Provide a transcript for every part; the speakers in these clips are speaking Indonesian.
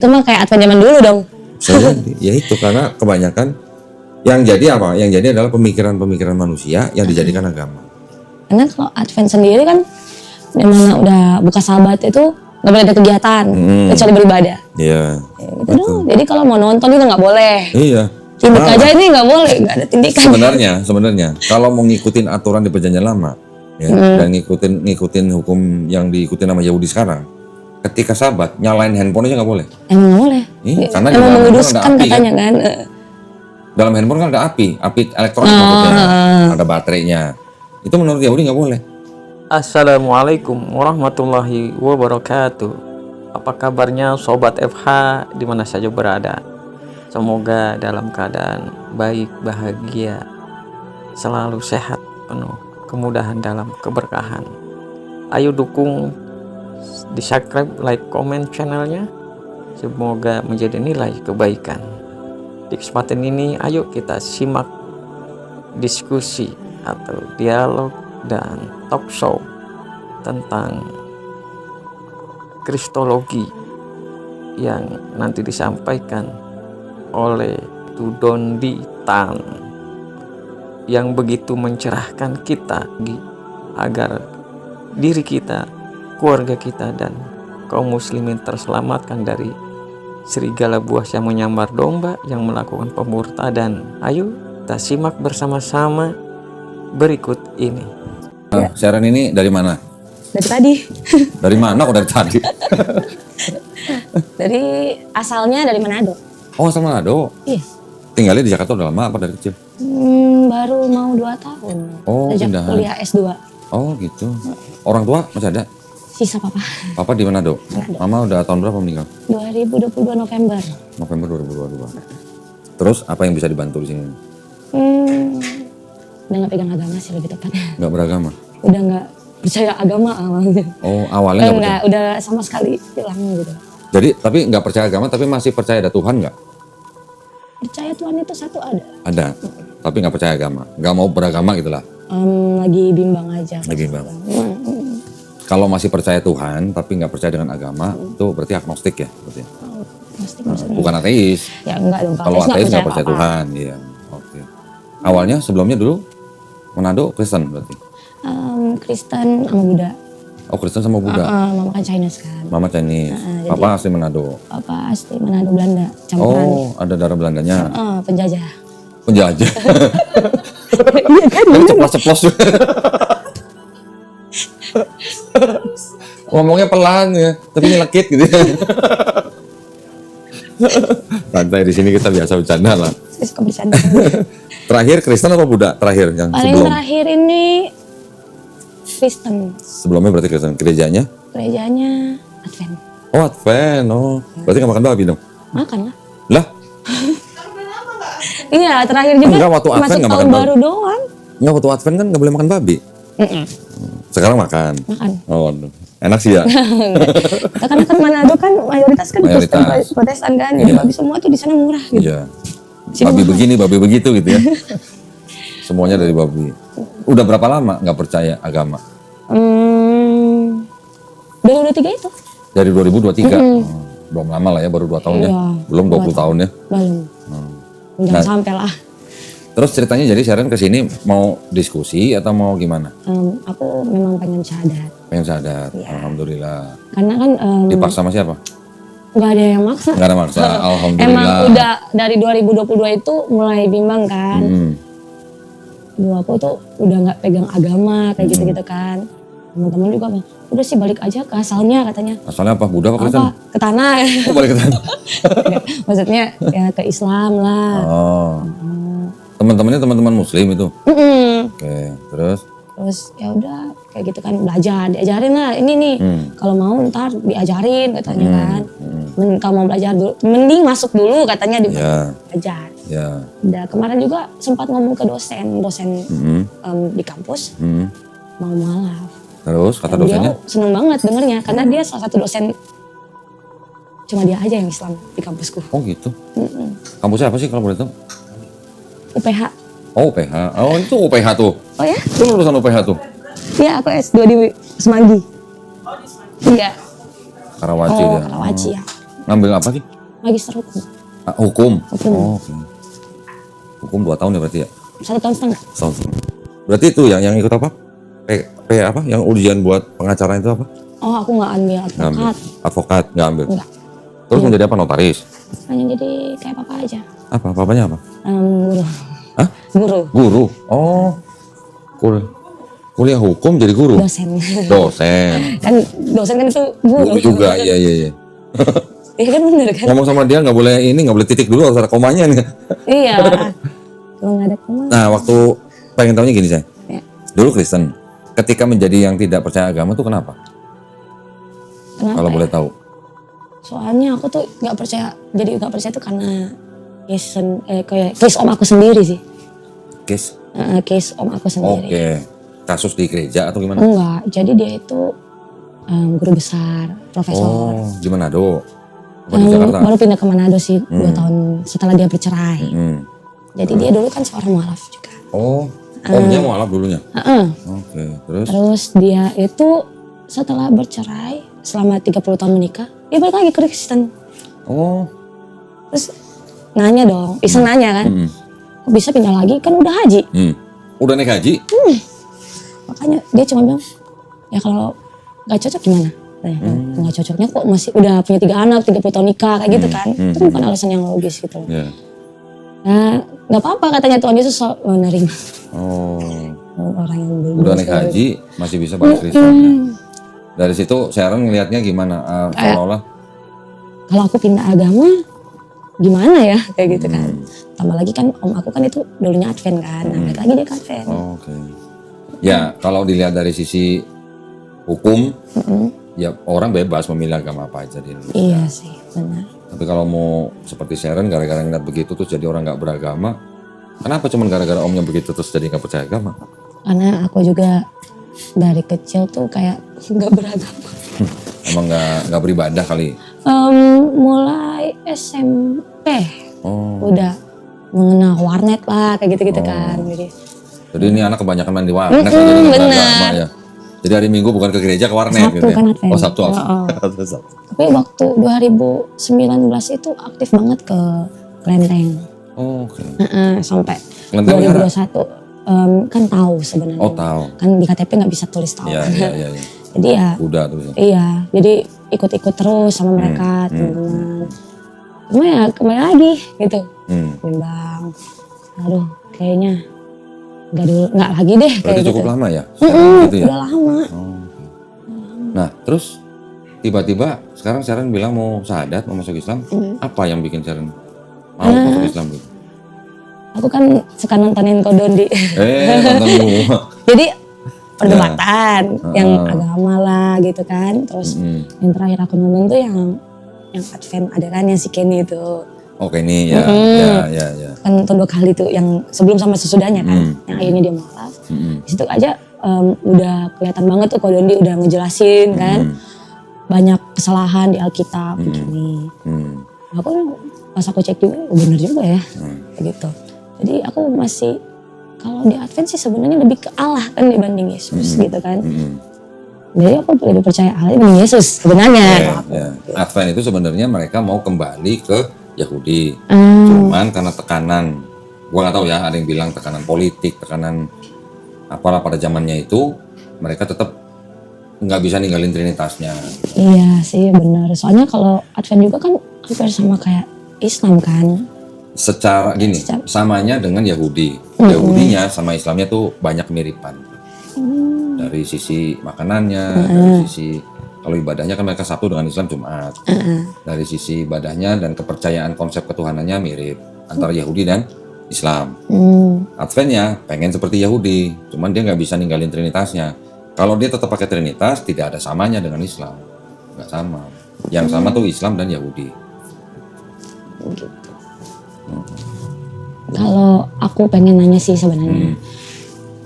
Itu mah kayak Advent zaman dulu dong. Ya itu karena kebanyakan yang jadi apa? Yang jadi adalah pemikiran-pemikiran manusia yang dijadikan agama. Karena kalau Advent sendiri kan dimana udah buka Sabat itu nggak boleh ada kegiatan kecuali beribadah. Iya. Gitu dong. Jadi kalau mau nonton itu nggak boleh. Iya. Tindik aja ini nggak boleh, nggak ada tindikan. Sebenarnya kalau mau ngikutin aturan di Perjanjian Lama ya, dan ngikutin hukum yang diikutin sama Yahudi sekarang, ketika Sabat nyalain handphone aja nggak boleh. Emang nggak boleh. Iya, karena emang menguduskan katanya kan. Dalam handphone kan ada api elektronik maksudnya, ada baterainya. Itu menurut Yahudi nggak boleh. Assalamualaikum warahmatullahi wabarakatuh. Apa kabarnya Sobat FH di mana saja berada? Semoga dalam keadaan baik, bahagia, selalu sehat, penuh kemudahan dalam keberkahan. Ayo dukung, di subscribe, like, comment channelnya. Semoga menjadi nilai kebaikan. Di kesempatan ini ayo kita simak diskusi atau dialog dan talk show tentang kristologi yang nanti disampaikan oleh Tudondi Tan yang begitu mencerahkan kita agar diri kita, keluarga kita dan kaum muslimin terselamatkan dari serigala buas yang menyambar domba yang melakukan pemurtadan. Ayo kita simak bersama-sama berikut ini. Siaran ini dari mana? Dari tadi. Dari mana kok dari tadi? Dari asalnya dari Manado. Oh, sama Manado. Iya. Tinggalnya di Jakarta udah lama apa dari kecil? Baru mau 2 tahun. Oh, sejak pindahan. kuliah S2. Oh, gitu. Orang tua masih ada? Sisa papa. Papa di Manado? Mama udah tahun berapa meninggal? 2022 November. November 2022. Terus apa yang bisa dibantu di sini? Udah gak pegang agama sih lebih tepatnya. Nggak beragama? Udah gak percaya agama awalnya. Oh, awalnya nggak percaya? Udah sama sekali hilang gitu. Jadi, tapi nggak percaya agama, tapi masih percaya ada Tuhan nggak? Percaya Tuhan itu satu ada. Ada, tapi nggak percaya agama. Nggak mau beragama gitu lah. Lagi bimbang aja. Lagi bimbang. Kalau masih percaya Tuhan, tapi nggak percaya dengan agama, itu berarti agnostik ya? Berarti. Pasti maksudnya. Bukan ateis. Ya enggak dong. Kalau ateis nggak percaya Tuhan, iya. Oke. Awalnya sebelumnya dulu Manado Kristen berarti? Kristen sama Buddha. Oh, Kristen sama Buddha. Mama kan Chinese kan. Mama Chinese. Papa asli Manado. Papa asli Manado Belanda. Campuran. Oh, ada darah Belandanya. Penjajah. Penjajah. Iya kan? Kan ceplos-ceplos juga. Ngomongnya pelan ya, tapi nyelekit gitu ya. Santai, di sini kita biasa bercanda lah. Saya suka bercanda. Terakhir Kristen apa Buddha? Terakhir yang Paling sebelum. terakhir ini Kristen. Sebelumnya berarti Kristen. Gerejanya? Gerejanya Advent. Oh, Advent. Oh, berarti nggak makan babi dong? Makan lah. Lah? Iya, terakhir juga Enggak, waktu Advent masuk nggak tahun makan baru doang. Nggak, waktu Advent kan nggak boleh makan babi. Sekarang makan. Makan. Oh, aduh. Enak sih ya. Kita kan Manado kan mayoritas kan Kristen Protestan kan. Jadi babi semua tuh di sana murah gitu. Iya. Babi begini, babi begitu gitu ya. Semuanya dari babi. Udah berapa lama nggak percaya agama? 2023 itu. Dari 2023. Belum lama lah ya, baru 2 tahun ya. Iya, Belum 20 tahun ya. Belum. Jangan sampai lah. Terus ceritanya jadi Sharon kesini mau diskusi atau mau gimana? Aku memang pengen syahadat. Pengen sadar. Iya. Alhamdulillah. Karena kan Dipaksa sama siapa? nggak ada yang maksa. Nggak ada maksa. Alhamdulillah. Emang udah dari 2022 itu mulai bimbang kan. Duh, aku tuh udah nggak pegang agama kayak gitu-gitu kan. Teman-teman juga bang, udah sih balik aja ke asalnya katanya. Asalnya apa? Buddha apa Kristen? Apa? Ke tanah. Oh, balik ke tanah. Maksudnya ya ke Islam lah. Oh. Teman-temannya teman-teman Muslim itu. Oke, terus? Terus ya udah kayak gitu kan belajar, diajarin lah ini nih. Kalau mau ntar diajarin katanya kan. Kalau mau belajar dulu, mending masuk dulu katanya di belajar. Ya. Udah kemarin juga sempat ngomong ke dosen di kampus mau mualaf. Terus kata dosennya? Dia seneng banget dengernya karena dia salah satu dosen, cuma dia aja yang Islam di kampusku. Oh gitu. Kampusnya apa sih kalau boleh tahu? UPH. Oh UPH. Oh itu UPH tuh. Oh ya? Itu lulusan UPH tuh. Iya, aku S2 di Semanggi. Iya. Karawaci Oh, dia. Karawaci ya. Ngambil apa sih? Magister hukum. Hukum. Hukum. Oh, oke. Hukum 2 tahun ya berarti ya? 1 tahun setengah. Setahun. Berarti itu yang ikut apa? Apa? Yang ujian buat pengacara itu apa? Oh, aku nggak ambil Nggak ambil. advokat. Advokat nggak ambil. Enggak. Terus menjadi apa? Notaris? Hanya jadi kayak papa aja. Apa? Papanya apa? Guru. Hah? Guru. Guru. Oh. Kuliah hukum jadi guru. Dosen. Dosen. Kan dosen kan itu guru. Guru juga. Iya. Iya kan bener kan? Ngomong sama dia nggak boleh titik dulu, harus ada komanya nih. Iya. Kalau nggak ada koma. Nah, waktu pengen tahunya gini saya. Ya. Dulu Kristen, ketika menjadi yang tidak percaya agama tuh kenapa? Kenapa Kalau ya? boleh tahu. Soalnya aku tuh nggak percaya. Jadi nggak percaya tuh karena case om aku sendiri sih. Case om aku sendiri. Oke. Kasus di gereja atau gimana? Enggak. Jadi dia itu guru besar, profesor. Oh, di Manado. Apa di Jakarta? Baru pindah ke Manado sih 2 tahun setelah dia bercerai. Jadi dia dulu kan seorang mualaf juga. Oh, omnya mualaf dulunya? Oke, terus? Terus dia itu setelah bercerai selama 30 tahun menikah, dia balik lagi ke Kristen. Oh. Terus nanya dong, iseng nanya kan, kok bisa pindah lagi, kan udah haji. Udah naik haji? Makanya dia cuma bilang, ya kalau gak cocok gimana? Nggak cocoknya kok masih udah punya 3 anak, 30 tahun nikah kayak gitu kan. Itu bukan alasan yang logis gitu. Yeah. Nah, gak apa-apa katanya Tuhan Yesus menerima. Oh. Orang yang Udah naik haji masih bisa balik Kristen. Dari situ Sharon ngelihatnya gimana? Seolah-olah kalau aku pindah agama gimana ya kayak gitu kan. Tambah lagi kan om aku kan itu dulunya Advent kan. Nah, balik lagi dia ke Advent. Oke. Ya, kalau dilihat dari sisi hukum, ya orang bebas memilih agama apa aja di Indonesia. Iya sih, benar. Tapi kalau mau seperti Sharon gara-gara ngeliat begitu terus jadi orang nggak beragama, kenapa cuman gara-gara omnya begitu terus jadi nggak percaya agama? Karena aku juga dari kecil tuh kayak nggak beragama. Emang nggak beribadah kali? Mulai SMP Oh. udah mengenal warnet lah kayak gitu-gitu kan. Jadi ini anak kebanyakan main di warnet jadi nggak beragama ya. Jadi hari Minggu bukan ke gereja ke warnet Sabtu gitu ya? kan Advent. Oh Sabtu. Sabtu. Tapi waktu 2019 itu aktif banget ke Klenteng. Oh, oke. Sampai Klenteng 2021 kan tahu sebenarnya. Oh tahu. Kan di KTP nggak bisa tulis tahu. Iya. Jadi ya. Udah terus. Iya, jadi ikut-ikut terus sama mereka teman-teman. Cuma ya kembali lagi gitu. Bimbang. Aduh, kayaknya nggak lagi deh kayak Berarti gitu. cukup lama ya? Gitu ya? Udah lama. Oh, nah terus tiba-tiba sekarang Sharon bilang mau syahadat, mau masuk Islam. Apa yang bikin Sharon mau masuk Islam gitu? Aku kan suka nontonin Kodondi. Nonton dulu. Jadi perdebatan yang agama lah gitu kan. Terus yang terakhir aku nonton tuh yang Advent ada kan yang si Kenny itu. Oke nih ya. Kan nonton 2 kali tuh yang sebelum sama sesudahnya kan. Yang akhirnya dia mualaf. Di situ aja udah kelihatan banget tuh Kodondi udah ngejelasin kan. Banyak kesalahan di Alkitab begini. Aku pas aku cek juga bener juga ya. Begitu. Jadi aku masih kalau di Advent sih sebenarnya lebih ke Allah kan dibanding Yesus gitu kan. Jadi aku lebih percaya Allah dibanding Yesus sebenarnya. Advent itu sebenarnya mereka mau kembali ke Yahudi. Cuman karena tekanan, gua nggak tahu ya, ada yang bilang tekanan politik, tekanan apalah pada zamannya itu, mereka tetap nggak bisa ninggalin Trinitasnya. Iya sih benar. Soalnya kalau Advent juga kan hampir sama kayak Islam kan. Secara gini, samanya dengan Yahudi. Yahudinya sama Islamnya tuh banyak kemiripan. Dari sisi makanannya, dari sisi kalau ibadahnya kan mereka Sabtu dengan Islam Jumat. Dari sisi ibadahnya dan kepercayaan konsep ketuhanannya mirip antara Yahudi dan Islam. Adventnya pengen seperti Yahudi, cuman dia nggak bisa ninggalin Trinitasnya. Kalau dia tetap pakai Trinitas, tidak ada samanya dengan Islam, nggak sama. Yang sama tuh Islam dan Yahudi. Gitu. Kalau aku pengen nanya sih sebenarnya,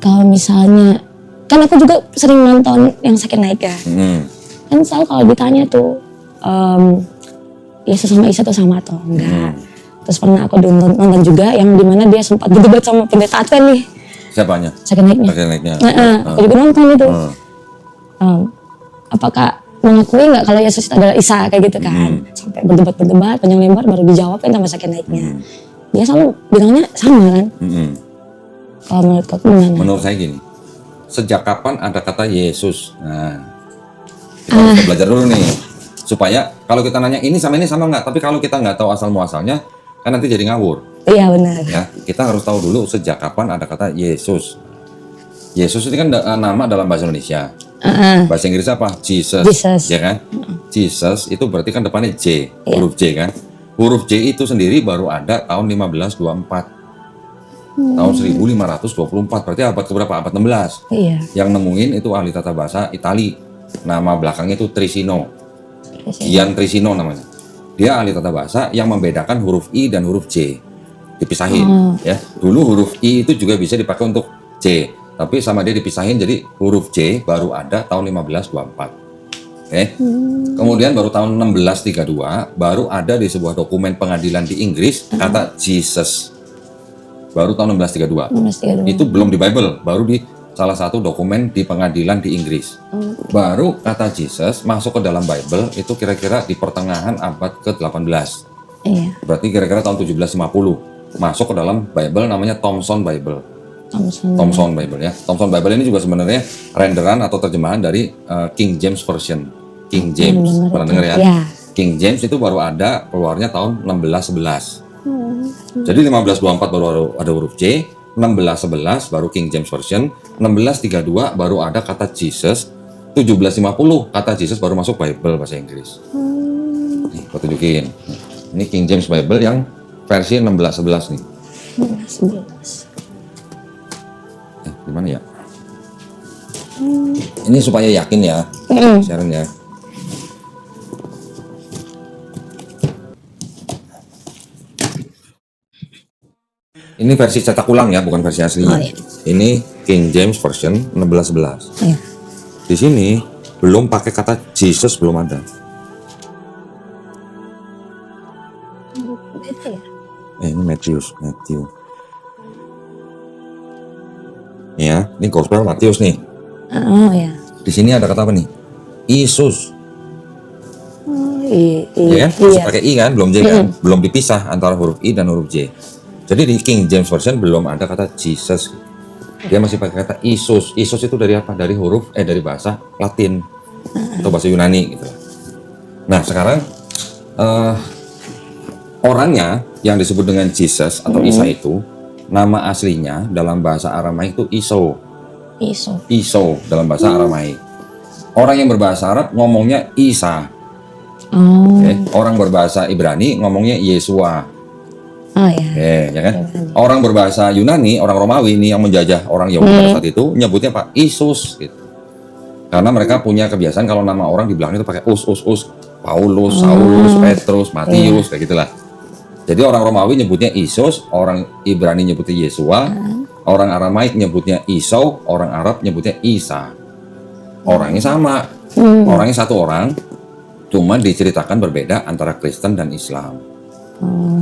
kalau misalnya kan aku juga sering nonton yang Sakit Naik ya. Kan selalu kalau ditanya tuh Yesus sama Isa tuh sama atau enggak. Terus pernah aku nonton juga yang dimana dia sempat berdebat sama pendeta Advent nih. Siapanya? Sakit Naiknya. Sakit Naiknya. Aku juga nonton itu. Apakah mengakui nggak kalau Yesus itu adalah Isa kayak gitu kan. Sampai berdebat panjang lebar baru dijawabin sama sakit naiknya. Dia selalu bilangnya sama kan. Kalau menurut kamu gimana? Menurut saya gini, sejak kapan ada kata Yesus? Nah, kita harus belajar dulu nih, supaya kalau kita nanya ini sama nggak, tapi kalau kita nggak tahu asal muasalnya, kan nanti jadi ngawur. Iya benar. Ya, kita harus tahu dulu sejak kapan ada kata Yesus. Yesus ini kan nama dalam bahasa Indonesia. Bahasa Inggris apa? Jesus. Ya kan? Jesus itu berarti kan depannya J, huruf J kan? Huruf J itu sendiri baru ada tahun 1524. Tahun 1524, berarti abad keberapa? Abad 16. Iya. Yang nemuin itu ahli tata bahasa Itali. Nama belakangnya itu Trissino. Gian Trissino namanya. Dia ahli tata bahasa yang membedakan huruf I dan huruf J. Dipisahin ya. Dulu huruf I itu juga bisa dipakai untuk J, tapi sama dia dipisahin jadi huruf J baru ada tahun 1524. Oke. Kemudian baru tahun 1632 baru ada di sebuah dokumen pengadilan di Inggris kata Jesus. Baru tahun 1632. Itu belum di Bible, baru di salah satu dokumen di pengadilan di Inggris. Baru kata Jesus masuk ke dalam Bible itu kira-kira di pertengahan abad ke-18. Iya. Berarti kira-kira tahun 1750 masuk ke dalam Bible namanya Thompson Bible. Thompson Bible ya. Thompson Bible ini juga sebenarnya renderan atau terjemahan dari King James Version. King James, pernah dengar ya? King James itu baru ada keluarnya tahun 1611. Jadi 1524 baru ada huruf J, 1611 baru King James Version, 1632 baru ada kata Jesus, 1750 kata Jesus baru masuk Bible bahasa Inggris. Nih, aku tunjukin. Ini King James Bible yang versi 1611 nih. 1611. Gimana ya? Ini supaya yakin ya, Sharon ya. Ini versi cetak ulang ya, bukan versi aslinya. Iya. Ini King James Version 1611. Iya. Di sini belum pakai kata Jesus, belum ada. Itu ya? Ini Matthew. Ya, ini Gospel Matius nih. Oh ya. Di sini ada kata apa nih? Yesus. Ya kan? Masih pakai I kan, belum J kan? Belum dipisah antara huruf I dan huruf J. Jadi di King James Version belum ada kata Jesus. Dia masih pakai kata Isus. Isus itu dari apa? Dari huruf dari bahasa Latin atau bahasa Yunani gitu. Nah, sekarang orangnya yang disebut dengan Jesus atau Isa itu nama aslinya dalam bahasa Aramaik itu Iso dalam bahasa Aramaik. Orang yang berbahasa Arab ngomongnya Isa. Orang berbahasa Ibrani ngomongnya Yesua. Oh ya. Ya kan? Orang berbahasa Yunani, orang Romawi ini yang menjajah orang Yahudi pada saat itu nyebutnya Pak Isus gitu. Karena mereka punya kebiasaan kalau nama orang di belakang itu pakai us. Paulus, Saulus, Petrus, Matius kayak gitulah. Jadi orang Romawi nyebutnya Isus, orang Ibrani nyebutnya Yesua, orang Aramaik nyebutnya Isau, orang Arab nyebutnya Isa. Orangnya sama, orangnya satu orang, cuma diceritakan berbeda antara Kristen dan Islam.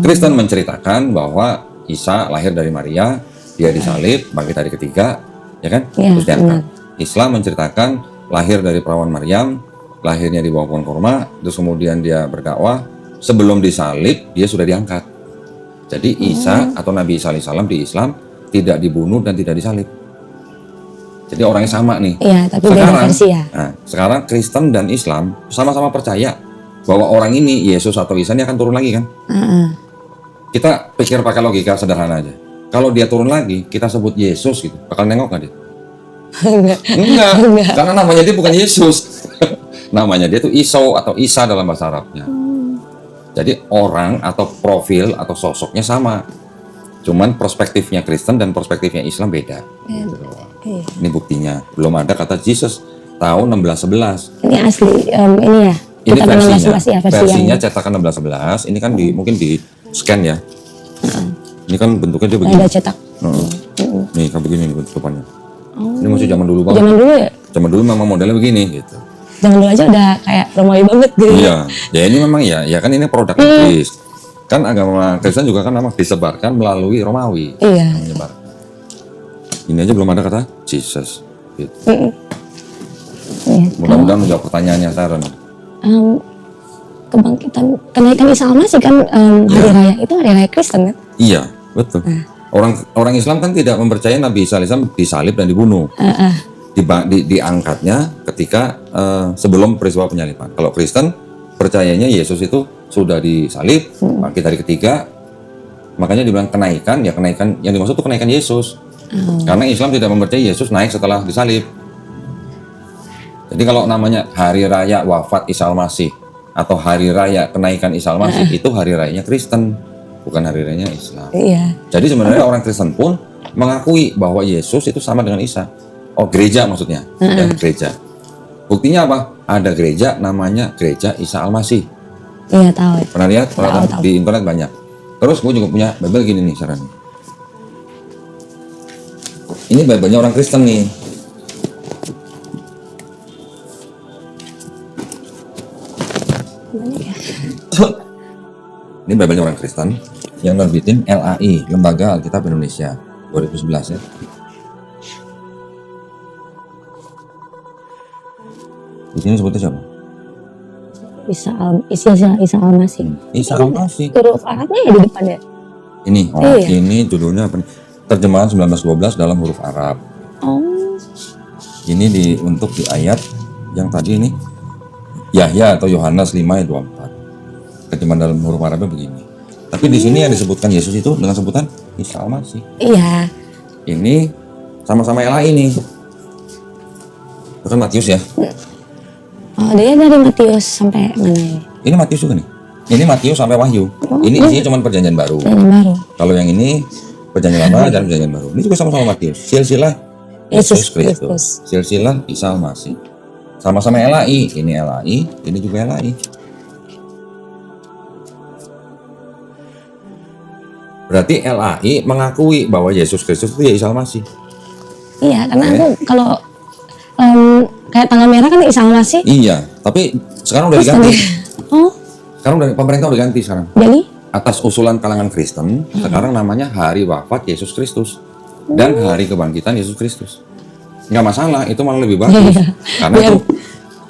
Kristen menceritakan bahwa Isa lahir dari Maria, dia disalib, bangkit hari ketiga, ya kan? Terus diangkat. Islam menceritakan lahir dari perawan Maryam, lahirnya di bawah pohon kurma, terus kemudian dia berdakwah. Sebelum disalib, dia sudah diangkat. Jadi Isa atau Nabi Isa alaihissalam di Islam tidak dibunuh dan tidak disalib. Jadi orangnya sama nih. Iya, tapi beda versi ya. Nah, sekarang Kristen dan Islam sama-sama percaya bahwa orang ini Yesus atau Isa ini akan turun lagi kan? Kita pikir pakai logika sederhana aja. Kalau dia turun lagi, kita sebut Yesus gitu, bakal nengok nggak dia? Enggak. Karena namanya dia bukan Yesus. Namanya dia tuh Isau atau Isa dalam bahasa Arabnya. Jadi orang atau profil atau sosoknya sama. Cuman perspektifnya Kristen dan perspektifnya Islam beda. Ini buktinya. Belum ada kata Jesus tahun 1611. Ini asli ini ya. Ini versinya. Ya, versinya cetakan 1611. Ini kan mungkin di scan ya. Ini kan bentuknya dia begini. Ada cetak. Nih kayak begini nih bentukannya. Ini masih zaman dulu banget. Zaman dulu ya? Zaman dulu memang modelnya begini gitu. Zaman dulu aja udah kayak Romawi banget gitu. Iya. Ya ini memang ya kan ini produk Inggris. Kan agama Kristen juga kan memang disebarkan melalui Romawi. Iya. Menyebar. Ini aja belum ada kata Jesus. Gitu. Iya. Mudah-mudahan menjawab pertanyaannya Sharon. Kebangkitan, kenaikan Isa Al-Masih kan hari raya itu hari raya Kristen kan? Iya, betul. Orang Islam kan tidak mempercayai Nabi Isa AS disalib dan dibunuh. Diangkatnya ketika sebelum peristiwa penyaliban. Kalau Kristen percayanya Yesus itu sudah disalib, bangkit hari ketiga. Makanya dibilang kenaikan, ya kenaikan yang dimaksud itu kenaikan Yesus. Karena Islam tidak mempercayai Yesus naik setelah disalib. Jadi kalau namanya hari raya wafat Isa Al-Masih atau hari raya kenaikan Isa Al-Masih itu hari rayanya Kristen, bukan hari rayanya Islam. Iya. Jadi sebenarnya orang Kristen pun mengakui bahwa Yesus itu sama dengan Isa. Oh, gereja maksudnya, ya, gereja. Buktinya apa? Ada gereja namanya Gereja Isa Al-Masih. Iya, tahu. Pernah lihat? Tahu. Di internet banyak. Terus gue juga punya Bible gini nih Sharon. Ini Bible-nya orang Kristen nih. Ini Bible-nya orang Kristen yang nerbitin LAI, Lembaga Alkitab Indonesia, 2011 ya. Di sini sebutnya siapa? Isa Al-Masih. Isa Al-Masih. Huruf Arabnya ya di depan ya? Ini, Iya. ini judulnya apa nih? Terjemahan 1912 dalam huruf Arab. Oh. Ini untuk di ayat yang tadi ini Yahya atau Yohanes 5 ayat 24. Terjemahan dalam huruf Arabnya begini. Tapi di sini yang disebutkan Yesus itu dengan sebutan Isa Al-Masih. Iya. Ini sama-sama LAI ini. Itu kan Matius ya. Oh, dia dari Matius sampai mana ya? Ini Matius juga nih. Ini Matius sampai Wahyu. Ini isinya cuma perjanjian baru. Yang baru. Kalau yang ini perjanjian lama dan perjanjian baru. Ini juga sama-sama Matius. Silsilah Yesus Kristus. Silsilah Isa Al-Masih. Sama-sama LAI. Ini LAI, ini juga LAI. Berarti LAI mengakui bahwa Yesus Kristus itu ya Isa Al-Masih. Iya, karena aku kalau kayak tanggal merah kan Isa Al-Masih. Iya, tapi sekarang udah diganti. Oh, Sekarang pemerintah udah ganti sekarang. jadi? Atas usulan kalangan Kristen, sekarang namanya Hari Wafat Yesus Kristus dan Hari Kebangkitan Yesus Kristus. Nggak masalah, itu malah lebih bagus. Karena itu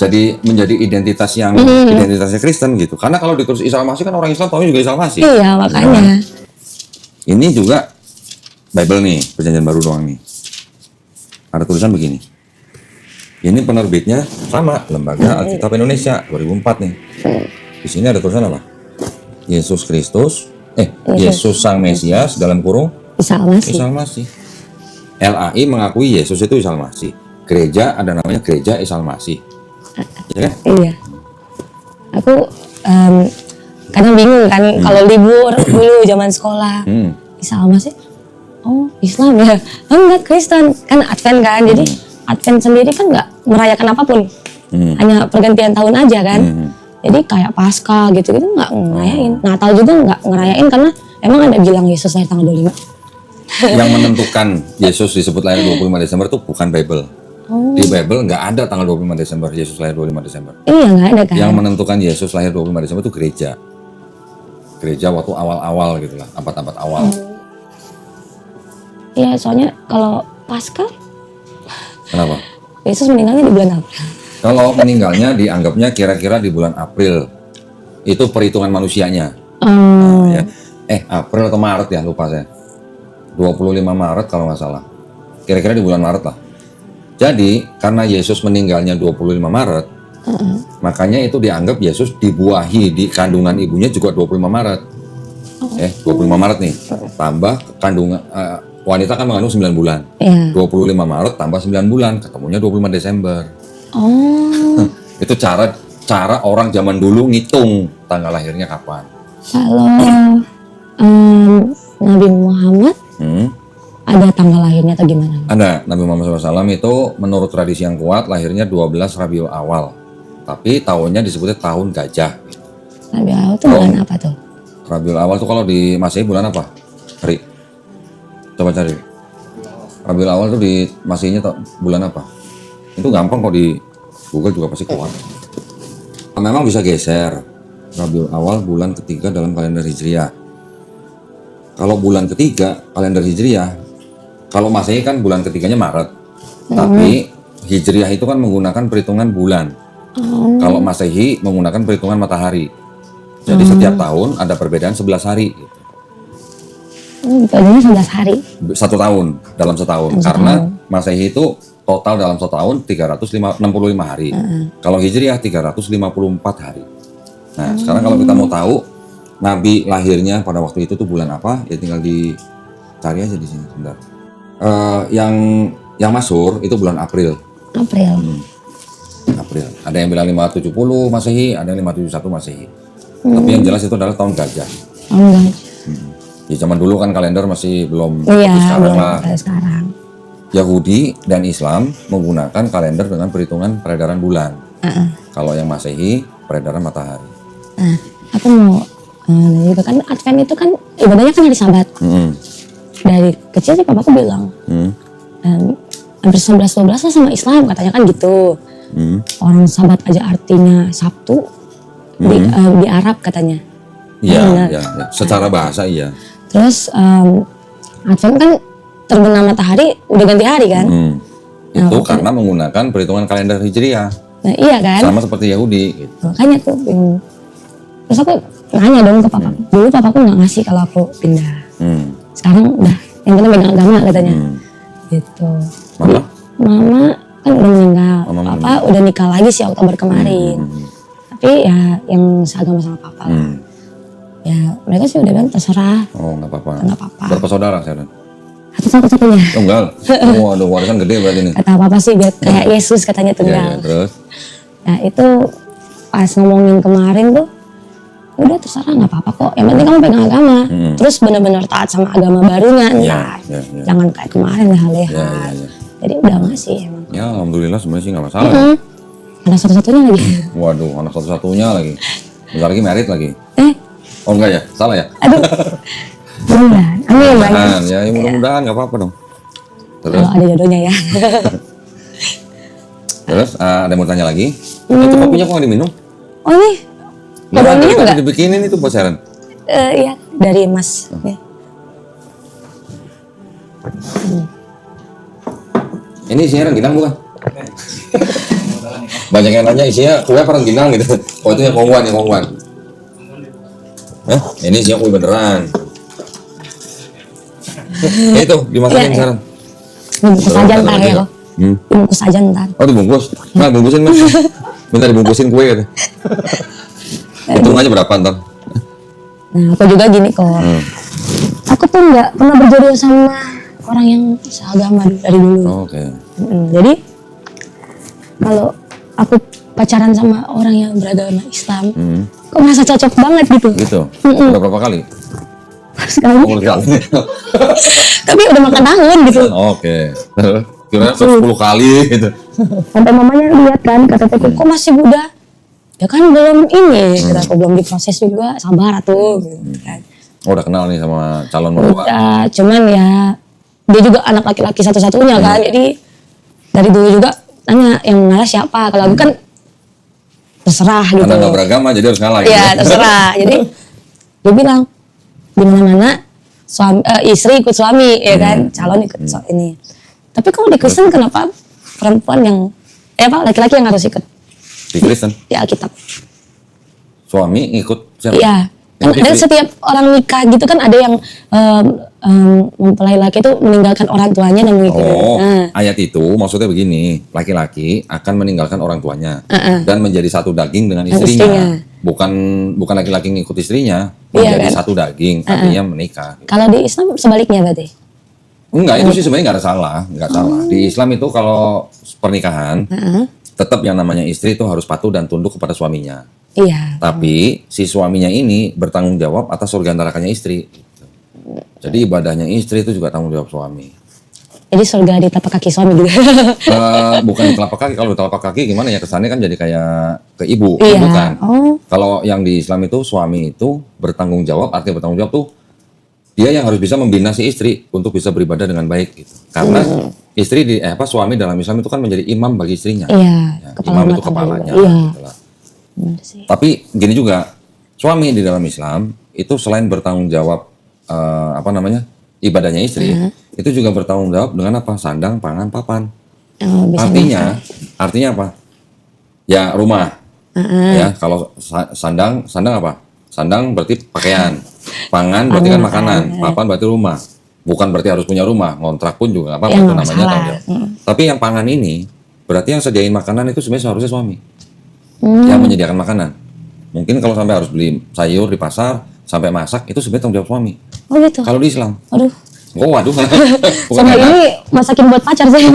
jadi menjadi identitas yang identitasnya Kristen gitu. Karena kalau ditulis Isa Al-Masih kan orang Islam tahu juga Isa Al-Masih. Iya, makanya. Ini juga Bible nih, perjanjian baru doang nih. Ada tulisan begini. Ini penerbitnya sama, Lembaga Alkitab Indonesia 2004 nih. Di sini ada tulisan apa? Yesus Kristus, Yesus Sang Mesias dalam kurung Isa Al-Masih. Isa Al-Masih. LAI mengakui Yesus itu Isa Al-Masih. Gereja ada namanya Gereja Isa Al-Masih. Ya kan? Iya. Aku kadang bingung kan kalau libur dulu zaman sekolah. Isa Al-Masih. Oh, Islam ya. Enggak, Kristen. Kan Advent kan. Jadi Advent sendiri kan nggak merayakan apapun. Hanya pergantian tahun aja kan. Jadi kayak Paskah gitu-gitu nggak ngerayain. Natal juga nggak ngerayain karena emang ada bilang Yesus lahir tanggal 25. Yang menentukan Yesus disebut lahir 25 Desember itu bukan Bible. Di Bible nggak ada tanggal 25 Desember, Yesus lahir 25 Desember. Iya, nggak ada kan. Yang menentukan Yesus lahir 25 Desember itu gereja. Gereja waktu awal-awal gitu lah, abad-abad awal. Iya, soalnya kalau Paskah, Kenapa? Yesus meninggalnya di bulan apa? Kalau meninggalnya dianggapnya kira-kira di bulan April. Itu perhitungan manusianya. Ya. April atau Maret ya, lupa saya. 25 Maret kalau nggak salah. Kira-kira di bulan Maret lah. Jadi, karena Yesus meninggalnya 25 Maret, makanya itu dianggap Yesus dibuahi di kandungan ibunya juga 25 Maret. 25 Maret nih. Tambah kandungan wanita kan mengandung 9 bulan. 25 Maret tambah 9 bulan, ketemunya 25 Desember. Itu cara orang zaman dulu ngitung tanggal lahirnya kapan. Kalau Nabi Muhammad ada tanggal lahirnya atau gimana? Ada. Nabi Muhammad SAW itu menurut tradisi yang kuat lahirnya 12 Rabiul Awal. Tapi tahunnya disebutnya tahun gajah. Rabiul Awal itu bulan apa tuh? Rabiul Awal itu kalau di Masehi bulan apa? Cari. Coba cari. Rabiul Awal itu di Masehinya bulan apa? Itu gampang kok di Google juga pasti keluar. Memang bisa geser. Rabiul Awal bulan ketiga dalam kalender Hijriah. Kalau bulan ketiga kalender Hijriah, kalau Masehi kan bulan ketiganya Maret. Tapi Hijriah itu kan menggunakan perhitungan bulan. Kalau Masehi menggunakan perhitungan matahari. Jadi setiap tahun ada perbedaan 11 hari. Gitu. Bedanya 11 hari. 1 tahun dalam setahun. Karena Masehi itu total dalam 1 tahun 365 hari. Kalau Hijriah 354 hari. Nah, sekarang kalau kita mau tahu Nabi lahirnya pada waktu itu tuh bulan apa, ya tinggal dicari aja di sini sebentar. Yang masyhur itu bulan April. April. Ada yang bilang 570 Masehi, ada yang 571 Masehi. Tapi yang jelas itu adalah tahun gajah. Ya zaman dulu kan kalender masih belum sekarang lah. Sekarang. Yahudi dan Islam menggunakan kalender dengan perhitungan peredaran bulan. Kalau yang Masehi peredaran matahari. Aku mau itu kan Advent itu kan ibadahnya kan hari Sabat. Dari kecil sih papaku bilang. Hampir 11-12 lah sama Islam katanya kan gitu. Orang Sabat aja artinya Sabtu di Arab katanya. Iya, ya. Secara bahasa iya. Terus Advent kan terbenam matahari udah ganti hari kan? Itu karena menggunakan perhitungan kalender Hijriah. Nah iya kan? Sama seperti Yahudi. Gitu. Makanya tuh bingung. Terus aku nanya dong ke papaku. Dulu papaku nggak ngasih kalau aku pindah. Sekarang udah yang penting megang agama katanya. Gitu. Mama kan udah meninggal. Papa udah nikah lagi sih Oktober kemarin. Tapi ya yang seagama sama papa lah. Ya mereka sih udah bilang terserah. Oh nggak apa-apa. Nggak apa-apa. Berapa saudara sekarang? Satu-satunya. Tunggal. Waduh, warisan gede berarti nih. Kata papa sih biar kayak Yesus katanya tunggal. Ya, terus? Nah itu pas ngomongin kemarin tuh, udah terserah nggak apa-apa kok. Yang penting kamu pegang agama. Terus benar-benar taat sama agama barunya ntar. Jangan kayak kemarin leha-leha. Jadi udah ngasih emang. Ya alhamdulillah sebenarnya sih nggak masalah. Anak satu-satunya lagi. Waduh, anak satu-satunya lagi. Bentar lagi merit lagi. Oh enggak ya? Salah ya? Aduh. Mudah-mudahan. Amin banyak. Ya mudah-mudahan nggak apa-apa dong. Terus? Kalau ada jodohnya ya. Terus ada yang mau tanya lagi? Itu kopinya kok nggak diminum? Oh ini? Kopinya enggak? Dibikinin itu buat Sharon? Iya, dari Mas. Ini isinya rengginang bukan? Banyak yang nanya isinya kue apa rengginang gitu. Oh itu yang kongguan. Ini isinya kue beneran. Itu dimasukin sekarang. Dibungkus aja ntar ya kok. Dibungkus aja ntar. Oh dibungkus? Nah bungkusin mas. Minta dibungkusin kue gitu. Hitung aja berapa ntar. Nah aku juga gini kok. Aku tuh nggak pernah berjodoh sama orang yang seagama dari dulu. Oke. Jadi kalau aku pacaran sama orang yang beragama Islam, kok merasa cocok banget gitu. Gitu. Udah berapa kali? Sekali. Tapi udah makan tahun gitu. Oke. Kira-kira 10 kali gitu. Sampai mamanya lihat kan, kata Teki, kok masih muda? Ya kan belum ini, kata aku belum diproses juga, sabar tuh. Oh, udah kenal nih sama calon mertua. Udah, cuman ya dia juga anak laki-laki satu-satunya kan, jadi dari dulu juga tanya yang ngalah siapa. Kalau aku kan terserah gitu. Karena nggak beragama jadi harus ngalah. Iya terserah. Jadi dia bilang di mana-mana istri ikut suami ya kan, calon ikut ini. Tapi kalau di Kristen kenapa perempuan yang laki-laki yang harus ikut? Di Kristen? Di Alkitab. Suami ikut siapa? Iya. Kan ada setiap orang nikah gitu kan ada yang mempelai laki itu meninggalkan orang tuanya dan mengikuti. Ayat itu maksudnya begini, laki-laki akan meninggalkan orang tuanya dan menjadi satu daging dengan istrinya. Bukan laki-laki ngikut istrinya, menjadi satu daging, artinya menikah. Kalau di Islam sebaliknya berarti? Enggak, itu sih sebenarnya nggak salah. Di Islam itu kalau pernikahan, tetap yang namanya istri itu harus patuh dan tunduk kepada suaminya. Iya. Tapi si suaminya ini bertanggung jawab atas surga neraka-nya istri. Jadi ibadahnya istri itu juga tanggung jawab suami. Jadi surga di telapak kaki suami juga. Bukan di telapak kaki. Kalau di telapak kaki gimana ya, kesannya kan jadi kayak ke ibu. Iya. Bukan. Kalau yang di Islam itu suami itu bertanggung jawab, artinya bertanggung jawab tuh dia yang harus bisa membina si istri untuk bisa beribadah dengan baik gitu. Karena istri suami dalam Islam itu kan menjadi imam bagi istrinya. Iya. Ya, imam itu kepalanya. Iya. Tapi gini juga, suami di dalam Islam itu selain bertanggung jawab ibadahnya istri, itu juga bertanggung jawab dengan apa? Sandang, pangan, papan. Oh, bisa Artinya apa? Ya rumah. Ya kalau sandang apa? Sandang berarti pakaian. Pangan berarti kan makanan. Papan berarti rumah. Bukan berarti harus punya rumah. Ngontrak pun juga apa? Itu namanya tanggung jawab. Tapi yang pangan ini berarti yang sediain makanan itu sebenarnya seharusnya suami. Yang menyediakan makanan. Mungkin kalau sampai harus beli sayur di pasar, sampai masak, itu sebenarnya tanggung jawab suami. Oh gitu? Kalau di Islam. Aduh. Oh waduh. Sama ini masakin buat pacar sih.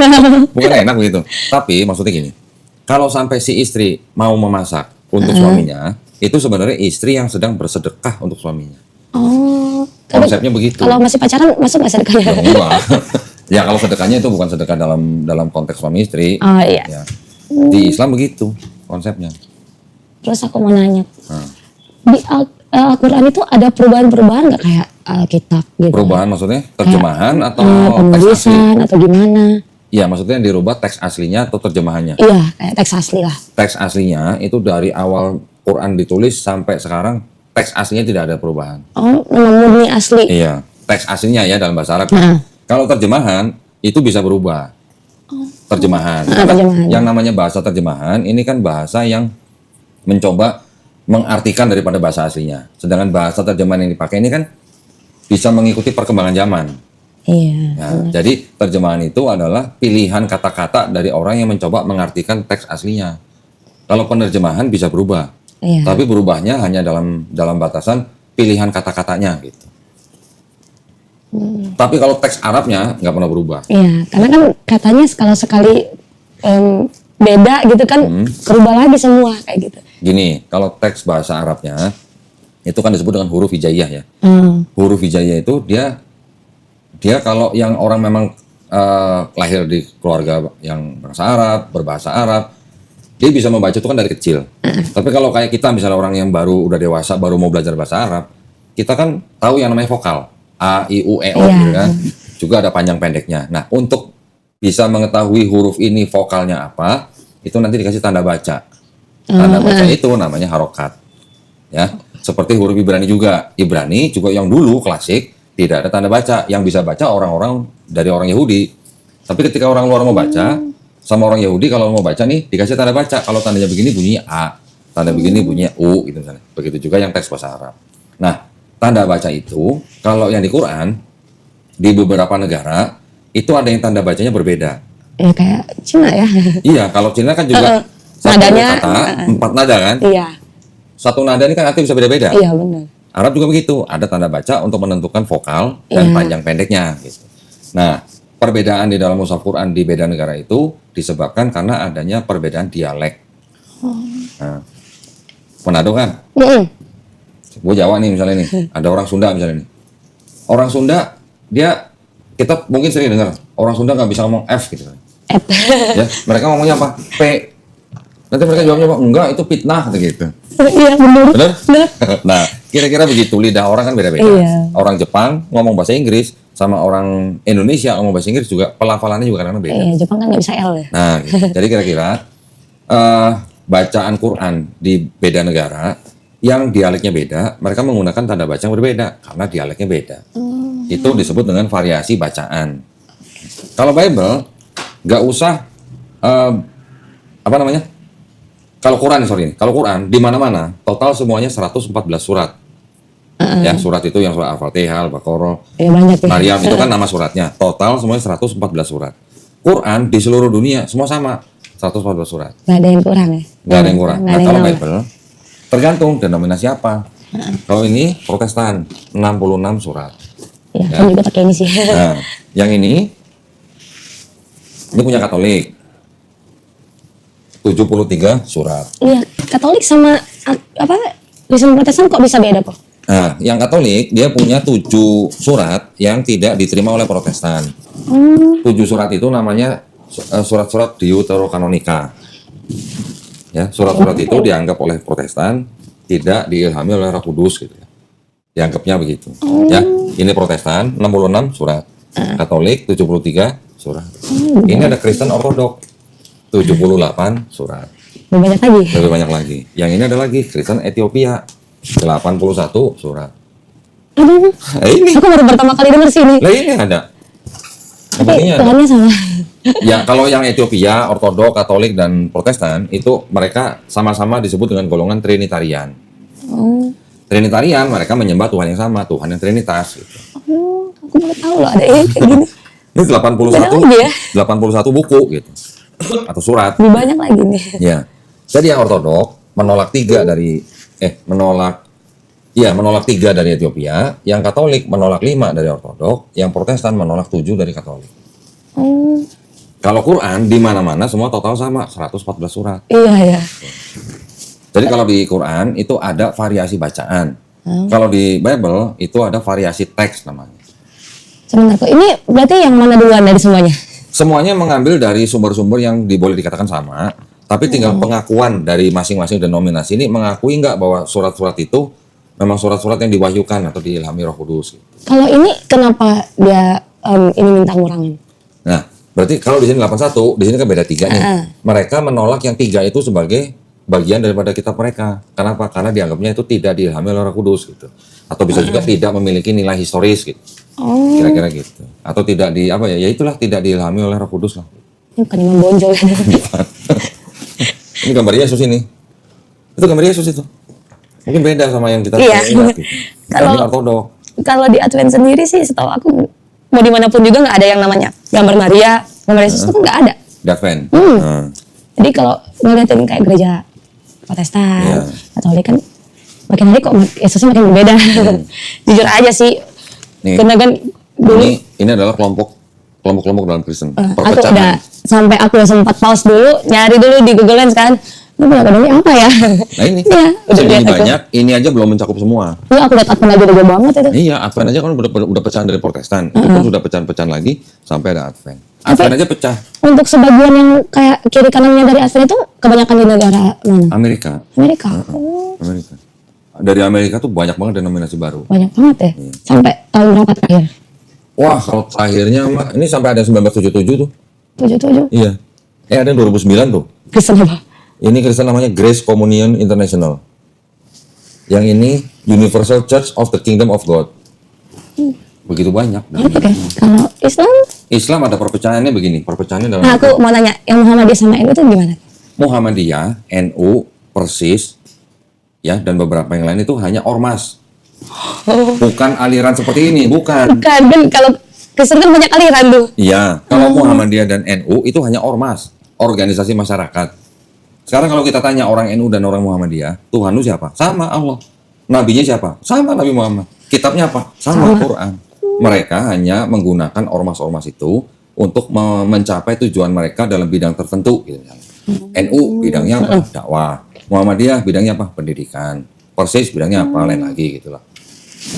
Bukan enak begitu. Tapi maksudnya gini, kalau sampai si istri mau memasak untuk suaminya, itu sebenarnya istri yang sedang bersedekah untuk suaminya. Oh. Konsepnya begitu. Kalau masih pacaran, masuk nggak sedekahnya? Enggak. Ya kalau sedekahnya itu bukan sedekah dalam konteks suami istri. Oh iya. Ya. Di Islam begitu konsepnya. Terus aku mau nanya, di Al-Quran itu ada perubahan-perubahan nggak kayak Alkitab gitu? Perubahan maksudnya terjemahan atau penulisan atau gimana? Iya, maksudnya dirubah teks aslinya atau terjemahannya? Iya, kayak teks asli lah. Teks aslinya itu dari awal Quran ditulis sampai sekarang teks aslinya tidak ada perubahan. Oh, murni asli. Iya, teks aslinya ya dalam bahasa Arab. Kalau terjemahan itu bisa berubah. Terjemahan. Terjemahan. Yang namanya bahasa terjemahan ini kan bahasa yang mencoba mengartikan daripada bahasa aslinya. Sedangkan bahasa terjemahan yang dipakai ini kan bisa mengikuti perkembangan zaman. Iya. Ya, jadi terjemahan itu adalah pilihan kata-kata dari orang yang mencoba mengartikan teks aslinya. Kalau penerjemahan bisa berubah, tapi berubahnya hanya dalam batasan pilihan kata-katanya gitu. Tapi kalau teks Arabnya nggak pernah berubah. Iya, karena kan katanya kalau sekali beda gitu kan berubah lagi semua kayak gitu. Gini, kalau teks bahasa Arabnya itu kan disebut dengan huruf hijaiyah ya. Huruf hijaiyah itu dia kalau yang orang memang lahir di keluarga yang bangsa Arab, berbahasa Arab, dia bisa membaca itu kan dari kecil. Tapi kalau kayak kita misalnya orang yang baru udah dewasa, baru mau belajar bahasa Arab, kita kan tahu yang namanya vokal. A, I, U, E, O gitu kan. Juga ada panjang pendeknya. Nah, untuk bisa mengetahui huruf ini vokalnya apa, itu nanti dikasih tanda baca. Tanda baca itu namanya harokat. Ya, seperti huruf Ibrani juga. Ibrani juga yang dulu klasik tidak ada tanda baca. Yang bisa baca orang-orang dari orang Yahudi. Tapi ketika orang luar mau baca, sama orang Yahudi kalau mau baca nih dikasih tanda baca. Kalau tandanya begini bunyinya A, tanda begini bunyinya U gitu misalnya. Begitu juga yang teks bahasa Arab. Nah, tanda baca itu kalau yang di Quran di beberapa negara itu ada yang tanda bacanya berbeda. Ya kayak Cina ya. Iya, kalau Cina kan juga satu nadanya, kata 4 nada kan. Iya. Satu nada ini kan artinya bisa beda-beda. Iya benar. Arab juga begitu, ada tanda baca untuk menentukan vokal dan panjang pendeknya. Gitu. Nah, perbedaan di dalam mushaf Quran di beda negara itu disebabkan karena adanya perbedaan dialek. Nah, Manado kan? Gue Jawa nih misalnya nih, ada orang Sunda misalnya nih. Orang Sunda, kita mungkin sering dengar, orang Sunda nggak bisa ngomong F gitu. F. Ya, mereka ngomongnya apa? P. Nanti mereka jawabnya apa? Enggak, itu fitnah gitu. Iya benar. Benar? Nah, kira-kira begitu. Lidah orang kan beda-beda. Iya. Orang Jepang ngomong bahasa Inggris sama orang Indonesia ngomong bahasa Inggris juga pelafalannya juga kadang-kadang beda. Iya, Jepang kan nggak bisa L ya. Nah, gitu. Jadi kira-kira bacaan Quran di beda negara yang dialeknya beda, mereka menggunakan tanda baca yang berbeda karena dialeknya beda. Itu disebut dengan variasi bacaan. Kalau Bible nggak usah Kalau Quran di mana-mana total semuanya 114 surat. Ya, surat itu yang surat Al-Fatihah, Al-Baqarah, banyak ya. Maryam itu kan nama suratnya. Total semuanya 114 surat. Quran di seluruh dunia semua sama 114 surat. Nggak ada yang kurang ya? Nggak ada yang kurang. Nah, kalau Bible tergantung denominasi apa. Kalau ini Protestan 66 surat. Ya, kan juga pakai ini sih. Nah, yang ini punya Katolik 73 surat. Iya, Katolik sama Kristen Protestan kok bisa beda kok? Nah, yang Katolik dia punya 7 surat yang tidak diterima oleh Protestan. 7 surat itu namanya surat-surat Deuterokanonika. Ya, surat-surat itu dianggap oleh Protestan tidak diilhami oleh Roh Kudus gitu ya. Dianggapnya begitu. Ya, ini Protestan 66 surat. Katolik 73 surat. Ini ada Kristen Ortodok 78 surat. Lebih banyak lagi. Lebih banyak lagi. Yang ini ada lagi Kristen Ethiopia 81 surat. Aduh, Ini. aku baru pertama kali dengar sih ini. Lah ini ada. Tapi Tuhannya sama. Ya, kalau yang Ethiopia, Ortodok, Katolik, dan Protestan itu mereka sama-sama disebut dengan golongan Trinitarian. Oh, Trinitarian mereka menyembah Tuhan yang sama, Tuhan yang Trinitas. Gitu. aku baru tahu loh ada kayak gini. Ini 81, Beda lagi ya? 81 buku gitu, atau surat. Lebih banyak lagi nih. Ya, jadi yang Ortodok menolak menolak 3 dari Ethiopia, yang Katolik menolak 5 dari Ortodok, yang Protestan menolak 7 dari Katolik. Oh, Kalau Quran di mana-mana semua total sama 114 surat. iya ya. Jadi kalau di Quran itu ada variasi bacaan. Kalau di Bible itu ada variasi teks namanya. Sebentar kok, ini berarti yang mana duluan dari semuanya? Semuanya mengambil dari sumber-sumber yang boleh dikatakan sama, tapi tinggal pengakuan dari masing-masing denominasi ini mengakui nggak bahwa surat-surat itu memang surat-surat yang diwahyukan atau diilhami Roh Kudus. Kalau ini kenapa dia ini minta ngurangin? Nah, berarti kalau di sini 81, di sini kan beda 3 nih. Mereka menolak yang 3 itu sebagai bagian daripada kitab mereka. Kenapa? Karena dianggapnya itu tidak diilhami oleh Roh Kudus gitu. Atau bisa juga tidak memiliki nilai historis gitu. Oh, Kira-kira gitu. Atau tidak ya itulah tidak diilhami oleh Roh Kudus lah. ini bukan Imam Bonjol ya. Ini gambar Yesus ini. Itu gambar Yesus itu. Mungkin beda sama yang kita Iya. lihat gitu. Kalau- Ini Ortodok. Kalau di Advent sendiri sih setahu aku mau dimanapun juga nggak ada yang namanya gambar Maria, gambar Yesus itu nggak ada. Advent. Jadi kalau ngeliatin kayak gereja Protestan, Iya. Katolik kan makin hari kok Yesusnya makin berbeda. Jujur aja sih, Nih. karena kan dulu Ini adalah kelompok dalam Kristen. aku udah Perpecahan. sampai aku sempat pause dulu, nyari dulu di Google Lens kan. Ini ini apa ya? Nah ini, Iya, udah segini lihat aku. banyak, ini aja belum mencakup semua. Iya, aku lihat Advent aja udah jauh banget itu. Iya, Advent aja kan udah pecahan dari Protestan. Itu pun sudah pecahan-pecahan lagi sampai ada Advent. Advent aja pecah. Untuk sebagian yang kayak kiri kanannya dari Advent itu kebanyakan di negara mana? Amerika. Amerika. Oh, Amerika. Dari Amerika tuh banyak banget denominasi baru. banyak banget ya. Sampai tahun berapa terakhir? Wah, kalau terakhirnya mah ini sampai ada 1977 tuh. 77. Iya. Ada yang 2009 tuh. Kristen apa? Ini Kristen namanya Grace Communion International. Yang ini Universal Church of the Kingdom of God. Begitu banyak. Oke. Kalau Islam, Islam ada perpecahannya begini. Perpecahannya dalam nah aku mau tanya, yang Muhammadiyah sama NU itu gimana? Muhammadiyah, NU, Persis, ya dan beberapa yang lain itu hanya ormas. Bukan aliran seperti ini, bukan. Bukan, kan kalau Kristen kan banyak aliran tuh. Iya, kalau Muhammadiyah dan NU itu hanya ormas, organisasi masyarakat. Sekarang kalau kita tanya orang NU dan orang Muhammadiyah, Tuhan lu siapa? Sama Allah. Nabinya siapa? Sama Nabi Muhammad. Kitabnya apa? Sama Quran. Mereka hanya menggunakan ormas-ormas itu untuk mencapai tujuan mereka dalam bidang tertentu. Gitu. NU bidangnya apa? Dakwah. Muhammadiyah bidangnya apa? Pendidikan. Persis bidangnya apa? Lain lagi gitu lah.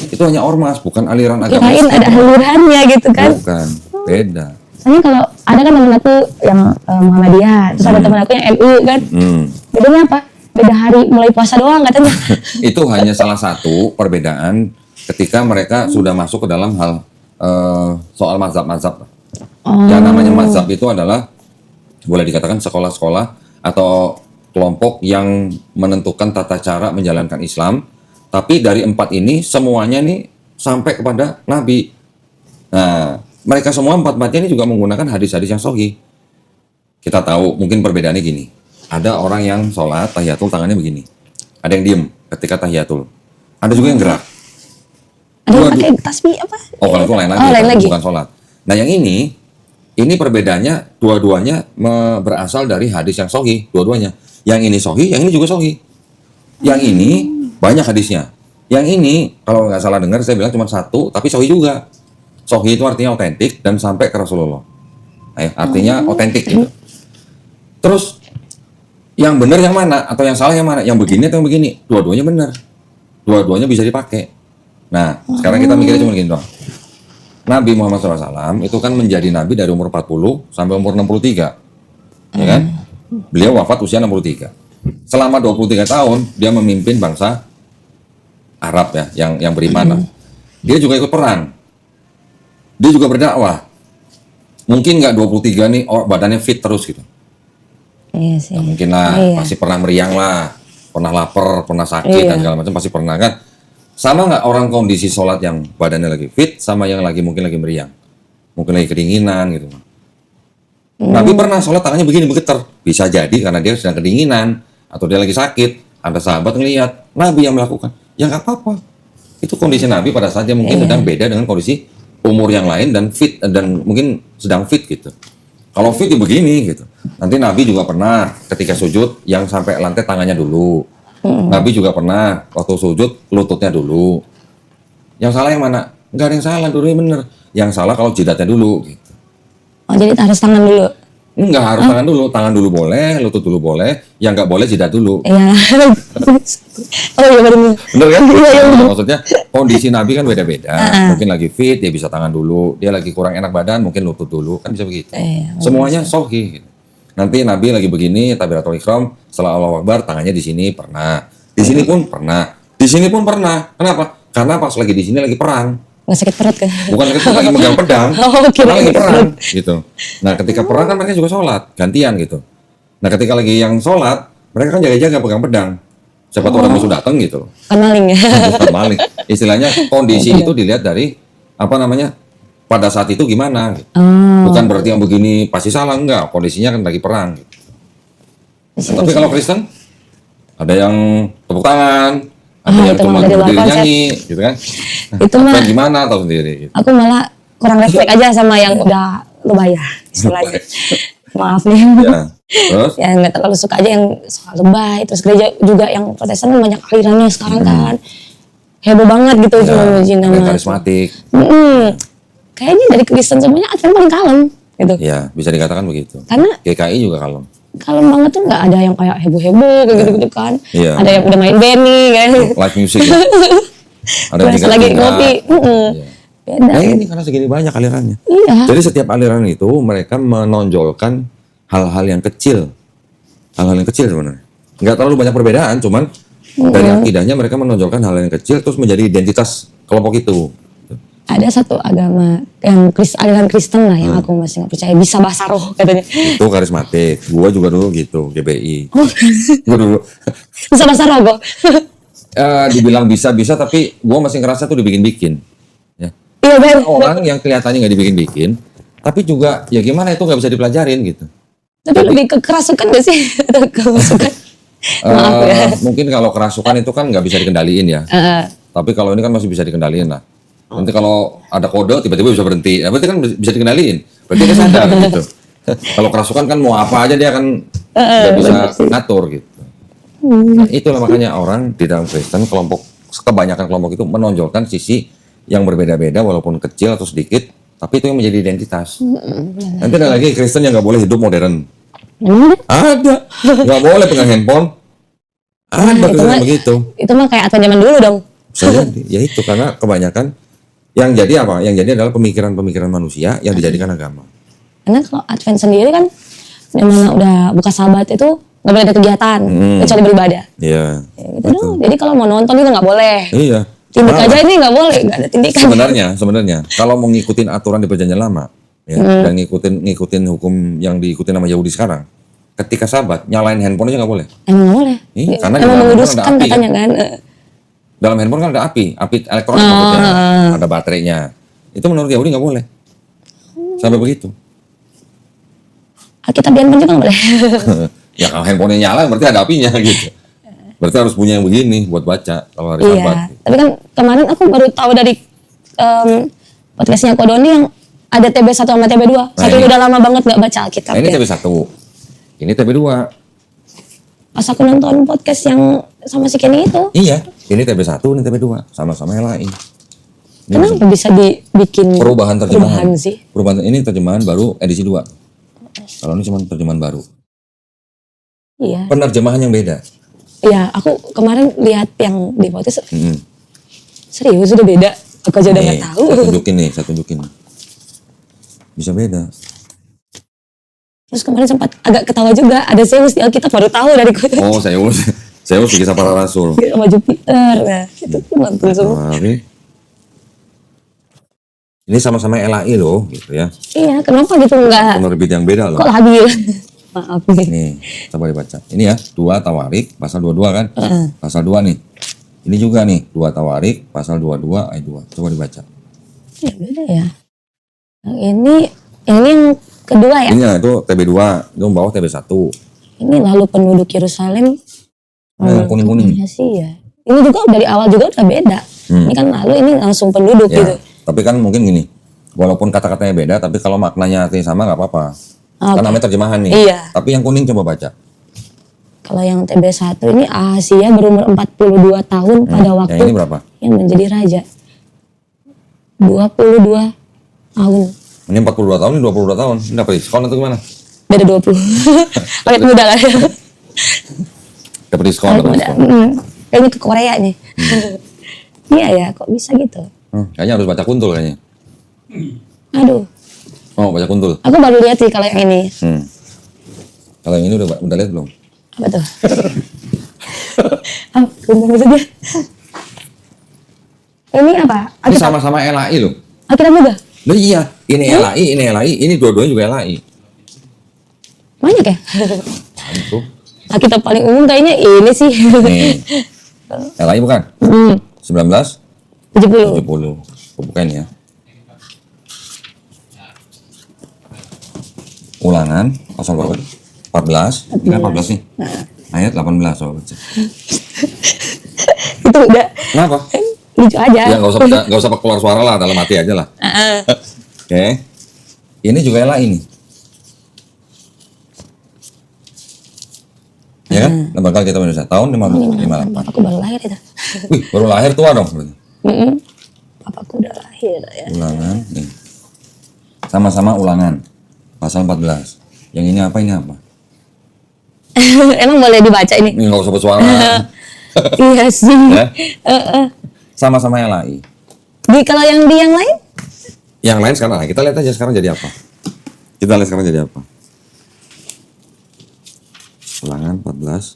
Itu hanya ormas, bukan aliran agama. Kirain ada alirannya gitu kan. Bukan, beda. Soalnya kalau ada kan temen aku yang Muhammadiyah, terus ada temen aku yang NU kan. Bedanya apa? Beda hari mulai puasa doang katanya. Itu hanya salah satu perbedaan ketika mereka sudah masuk ke dalam hal soal mazhab-mazhab. Yang namanya mazhab itu adalah boleh dikatakan sekolah-sekolah atau kelompok yang menentukan tata cara menjalankan Islam. Tapi dari 4 ini semuanya nih sampai kepada Nabi. Nah, mereka semua 4-4-nya ini juga menggunakan hadis-hadis yang sahih. Kita tahu mungkin perbedaannya gini. Ada orang yang sholat tahiyatul tangannya begini. Ada yang diem ketika tahiyatul. Ada juga yang gerak. Ada yang pakai tasbih apa? Oh, kalau itu lain lagi, Oh, lain lagi. bukan sholat. Nah, yang ini perbedaannya dua-duanya berasal dari hadis yang sahih, dua-duanya. Yang ini sahih, yang ini juga sahih. Yang ini banyak hadisnya. Yang ini kalau nggak salah dengar saya bilang cuma 1, tapi sahih juga. Sahih itu artinya otentik dan sampai ke Rasulullah. Artinya otentik gitu. Terus yang benar yang mana atau yang salah yang mana? Yang begini atau yang begini? Dua-duanya benar. Dua-duanya bisa dipakai. Nah, sekarang kita mikirnya cuma gini doang. Nabi Muhammad SAW itu kan menjadi nabi dari umur 40 sampai umur 63. Ya kan? Beliau wafat usia 63. Selama 23 tahun dia memimpin bangsa Arab ya, yang beriman. Dia juga ikut perang. Dia juga berdakwah. Mungkin nggak 23 nih badannya fit terus gitu. Iya sih. Nggak mungkin lah, pasti pernah meriang lah, pernah lapar, pernah sakit dan segala macam pasti pernah kan. Sama nggak orang kondisi sholat yang badannya lagi fit sama yang mungkin lagi meriang, mungkin lagi kedinginan gitu. Nabi pernah sholat tangannya begini bergetar. Bisa jadi karena dia sedang kedinginan atau dia lagi sakit. Ada sahabat ngelihat Nabi yang melakukan. Ya nggak apa-apa. Itu kondisi Nabi pada saat dia mungkin sedang beda dengan kondisi umur yang lain dan fit dan mungkin sedang fit gitu. Kalau fit ya begini gitu. Nanti Nabi juga pernah ketika sujud yang sampai lantai tangannya dulu. Nabi juga pernah waktu sujud lututnya dulu. Yang salah yang mana? Nggak ada yang salah, dulu yang bener. Yang salah kalau jidatnya dulu gitu. Oh jadi harus tangan dulu? Enggak harus tangan dulu boleh, lutut dulu boleh, yang nggak boleh jidat dulu. Iya. Oh iya benar. Bener kan? Iya. Maksudnya kondisi Nabi kan beda-beda. Mungkin lagi fit, dia bisa tangan dulu. Dia lagi kurang enak badan, mungkin lutut dulu. Kan bisa begitu. Semuanya sahih. Nanti Nabi lagi begini, takbiratul ihram, setelah Allahu Akbar, tangannya di sini pernah. Di sini pun pernah. Di sini pun pernah. Kenapa? Karena pas lagi di sini lagi perang. Nggak sakit perut kan? Bukan ketika lagi megang pedang, karena lagi perang gitu. Nah ketika perang kan mereka juga sholat, gantian gitu. Nah ketika lagi yang sholat, mereka kan jaga-jaga pegang pedang. Siapa tahu orang musuh datang gitu. Kan maling ya? Bukan maling. Istilahnya kondisi itu dilihat dari apa namanya pada saat itu gimana. Gitu. Bukan berarti yang begini pasti salah, enggak. Kondisinya kan lagi perang. Gitu. Tapi kalau Kristen ada yang tepuk tangan, ada yang cuma berdiri nyanyi, gitu kan? Itu mah gimana tahu sendiri. Gitu. Aku malah kurang refleks aja sama yang udah lebay istilahnya. Maaf nih. Ya. Terus? Ya nggak terlalu suka aja yang soal lebay. Terus gereja juga yang Protestan banyak alirannya sekarang kan. Heboh banget gitu cuma muji nama. Karismatik. Kayaknya dari Kristen semuanya Advent paling kalem gitu. Ya bisa dikatakan begitu. Karena GKI juga kalem. kalem banget tuh, nggak ada yang kayak heboh-heboh kayak gitu-gitu kan. Iya. Ada yang udah main band nih kan. Live music ya. Ada yang lagi ngopi. Iya. Beda. Nah ini karena segini banyak alirannya. Iya. Jadi setiap aliran itu mereka menonjolkan hal-hal yang kecil. Hal-hal yang kecil sebenarnya. Nggak terlalu banyak perbedaan, cuman dari akidahnya mereka menonjolkan hal yang kecil terus menjadi identitas kelompok itu. Ada satu agama yang aliran Kristen lah yang aku masih nggak percaya bisa bahasa roh katanya. Itu karismatik. Gua juga dulu gitu, GBI. Gua dulu. Bisa bahasa roh kok. Dibilang bisa tapi gua masih ngerasa tuh dibikin-bikin. Ya. Iya kan. Orang yang kelihatannya nggak dibikin-bikin, tapi juga ya gimana itu nggak bisa dipelajarin gitu. Tapi lebih ke kerasukan gak sih? Kerasukan. Maaf ya. Mungkin kalau kerasukan itu kan nggak bisa dikendaliin ya. Tapi kalau ini kan masih bisa dikendaliin lah. Nanti kalau ada kode tiba-tiba bisa berhenti. Nah, berarti kan bisa dikendaliin. Berarti dia sadar gitu. Kalau kerasukan kan mau apa aja dia kan nggak bisa ngatur gitu. Nah, itulah makanya orang di dalam Kristen kebanyakan kelompok itu menonjolkan sisi yang berbeda-beda walaupun kecil atau sedikit, tapi itu yang menjadi identitas. Nanti ada lagi Kristen yang nggak boleh hidup modern. Ada, nggak boleh pegang handphone. Ada Kristen begitu. Itu mah kayak Advent zaman dulu dong. Bisa jadi, ya itu karena kebanyakan yang jadi apa? Yang jadi adalah pemikiran-pemikiran manusia yang dijadikan agama. Karena kalau Advent sendiri kan, dimana udah buka Sabat itu nggak boleh ada kegiatan kecuali beribadah. Iya. Ya, gitu dong. Jadi kalau mau nonton itu nggak boleh. Iya. Tindik aja ini nggak boleh, nggak ada tindikan. Sebenarnya kalau mau ngikutin aturan di Perjanjian Lama, ya, dan ngikutin hukum yang diikutin sama Yahudi sekarang, ketika Sabat nyalain handphone aja nggak boleh. Emang nggak boleh. Iya, karena emang menguduskan katanya kan. Dalam handphone kan ada api elektronik maksudnya, ada baterainya. Itu menurut Yahudi nggak boleh. Sampai begitu. Alkitab di handphone juga nggak boleh. Ya kalau handphonenya nyala berarti ada apinya gitu. Berarti harus punya yang begini buat baca kalau hari Sabat. Iya. Tapi kan kemarin aku baru tahu dari podcastnya Kodoni yang ada TB1 sama TB2. Saking udah lama banget nggak baca Alkitab. Nah, ini TB1, ini TB2. Pas aku nonton podcast yang sama si Kenny itu. Iya, ini TB1, ini TB2, sama-sama yang lain. Kenapa bisa dibikin perubahan terjemahan sih? Perubahan ini terjemahan baru edisi 2. Kalau ini cuma terjemahan baru. Iya. Penerjemahan yang beda. Iya, aku kemarin lihat yang di podcast. Serius udah beda. Aku aja udah nggak tahu. Saya tunjukin. Bisa beda. Terus kemarin sempat agak ketawa juga. Ada Zeus di Alkitab baru tahu dari gue. Oh, Zeus kisah para rasul. Sama Jupiter. Nah, itu tuh mantul semua. Ini sama-sama LAI loh, gitu ya. Iya, kenapa gitu enggak? Penerbit yang beda loh. Kok labil? Maaf nih. Nih, coba dibaca. Ini ya, 2 Tawarik, pasal 22 kan? Pasal 2 nih. Ini juga nih, 2 Tawarik, pasal 22 ayat 2. Coba dibaca. Ya beda ya. Yang ini yang kedua ya. Ini itu TB2, itu bawah TB1. Ini lalu penduduk Yerusalem. Yang kuning-kuning. Iya sih ya. Ini juga dari awal juga udah beda. Ini kan lalu ini langsung penduduk Ya, gitu. tapi kan mungkin gini, walaupun kata-katanya beda, tapi kalau maknanya artinya sama nggak apa-apa. Oke. Kan namanya terjemahan nih. Iya. Tapi yang kuning coba baca. Kalau yang TB1 ini Ahasia berumur 42 tahun pada waktu Yang ini berapa? yang menjadi raja. 22 tahun. Ini 42 tahun, ini 22 tahun. Ini dapat diskon atau gimana? Beda 20. Paket muda lah ya. Dapat diskon, Paket dapat muda. diskon. Kayaknya ke Korea nih. Iya ya, kok bisa gitu? Kayaknya harus baca kuntul kayaknya. Aduh, Oh, baca kuntul. aku baru lihat sih kalau yang ini. Kalau yang ini udah lihat belum? Apa tuh? Ah, bentar maksudnya. Ini apa? Ini sama-sama LAI loh. Alkitab juga? Nah, iya, ini LAI, ini dua-duanya juga LAI. Banyak ya? Itu. Alkitab paling umum kayaknya ini sih. Nih. LAI bukan? 1970. 70. Bukan ya. Ulangan pasal berapa? 14. Ini kan 14 nih. Ayat 18 sobat. Itu udah Kenapa? lucu aja. Ya nggak usah keluar suara lah, dalam hati aja lah. Oke. Ini juga LAI ini. Ya kan? Lembaga Alkitab Indonesia tahun 58. Bapakku baru lahir itu. Wih, baru lahir tua dong. Bapakku udah lahir ya. Ulangan nih. Sama-sama ulangan. Pasal 14. Yang ini apa, ini apa? Emang boleh dibaca ini? Ini nggak usah bersuara. Iya sih. Ya? Sama-sama LAI. Kalau yang di yang lain? Yang lain sekarang, kita lihat aja sekarang jadi apa. Kita lihat sekarang jadi apa. Ulangan 14.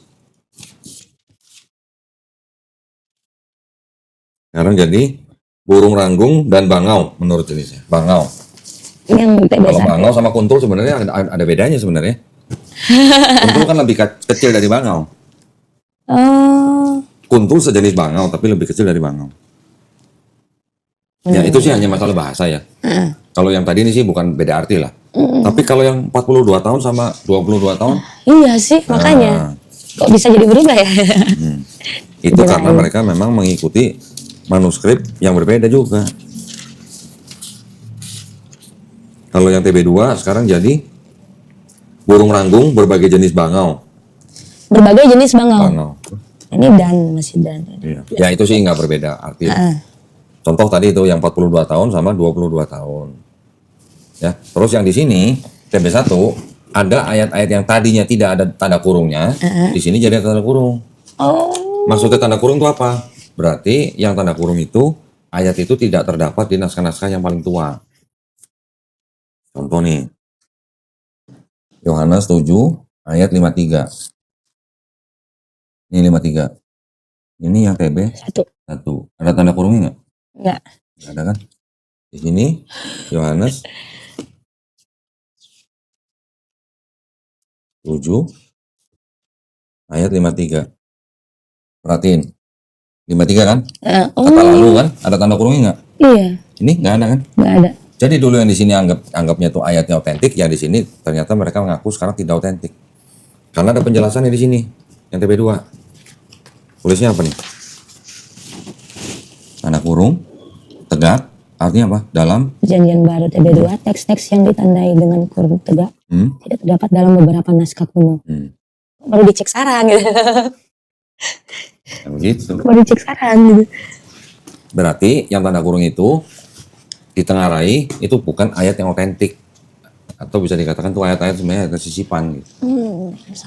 Sekarang jadi burung ranggung dan bangau menurut jenisnya. Bangau. Yang TB1. Kalau bangau sama kuntul sebenarnya ada bedanya sebenarnya. Kuntul kan lebih kecil dari bangau. Oh. Kuntul sejenis bangau tapi lebih kecil dari bangau. Ya itu sih hanya masalah bahasa ya. Kalau yang tadi ini sih bukan beda arti lah. Tapi kalau yang 42 tahun sama 22 tahun. Iya sih, makanya. Kok bisa jadi berubah ya? Itu karena mereka memang mengikuti manuskrip yang berbeda juga. Kalau yang TB2 sekarang jadi burung ranggung berbagai jenis bangau. Berbagai jenis bangau. Bangau. Ini dan masih dan. Iya. Ya itu sih nggak berbeda artinya. Contoh tadi itu yang 42 tahun sama 22 tahun. Ya, terus yang di sini TB1 ada ayat-ayat yang tadinya tidak ada tanda kurungnya, di sini jadi ada tanda kurung. Oh. Maksudnya tanda kurung itu apa? Berarti yang tanda kurung itu ayat itu tidak terdapat di naskah-naskah yang paling tua. Contoh nih. Yohanes 7 ayat 53. Ini 53. Ini yang TB 1. Ada tanda kurungnya nggak? Enggak. Nggak ada kan? Di sini Yohanes 7 ayat 53. Perhatiin. 53 kan? Kata lalu kan? Ada tanda kurungnya nggak? Iya. Ini nggak ada kan? Nggak ada. Jadi dulu yang di sini anggapnya tuh ayatnya otentik, ya di sini ternyata mereka mengaku sekarang tidak otentik. Karena ada penjelasannya di sini, yang TB2. Tulisnya apa nih? Tanda kurung, tegak, artinya apa? Dalam Perjanjian Baru TB2, teks-teks yang ditandai dengan kurung tegak tidak terdapat dalam beberapa naskah kuno. Baru dicek sekarang gitu. Gitu. Baru dicek sekarang gitu. Berarti yang tanda kurung itu ditengarai itu bukan ayat yang otentik, atau bisa dikatakan tuh ayat-ayat sebenarnya ada sisipan gitu.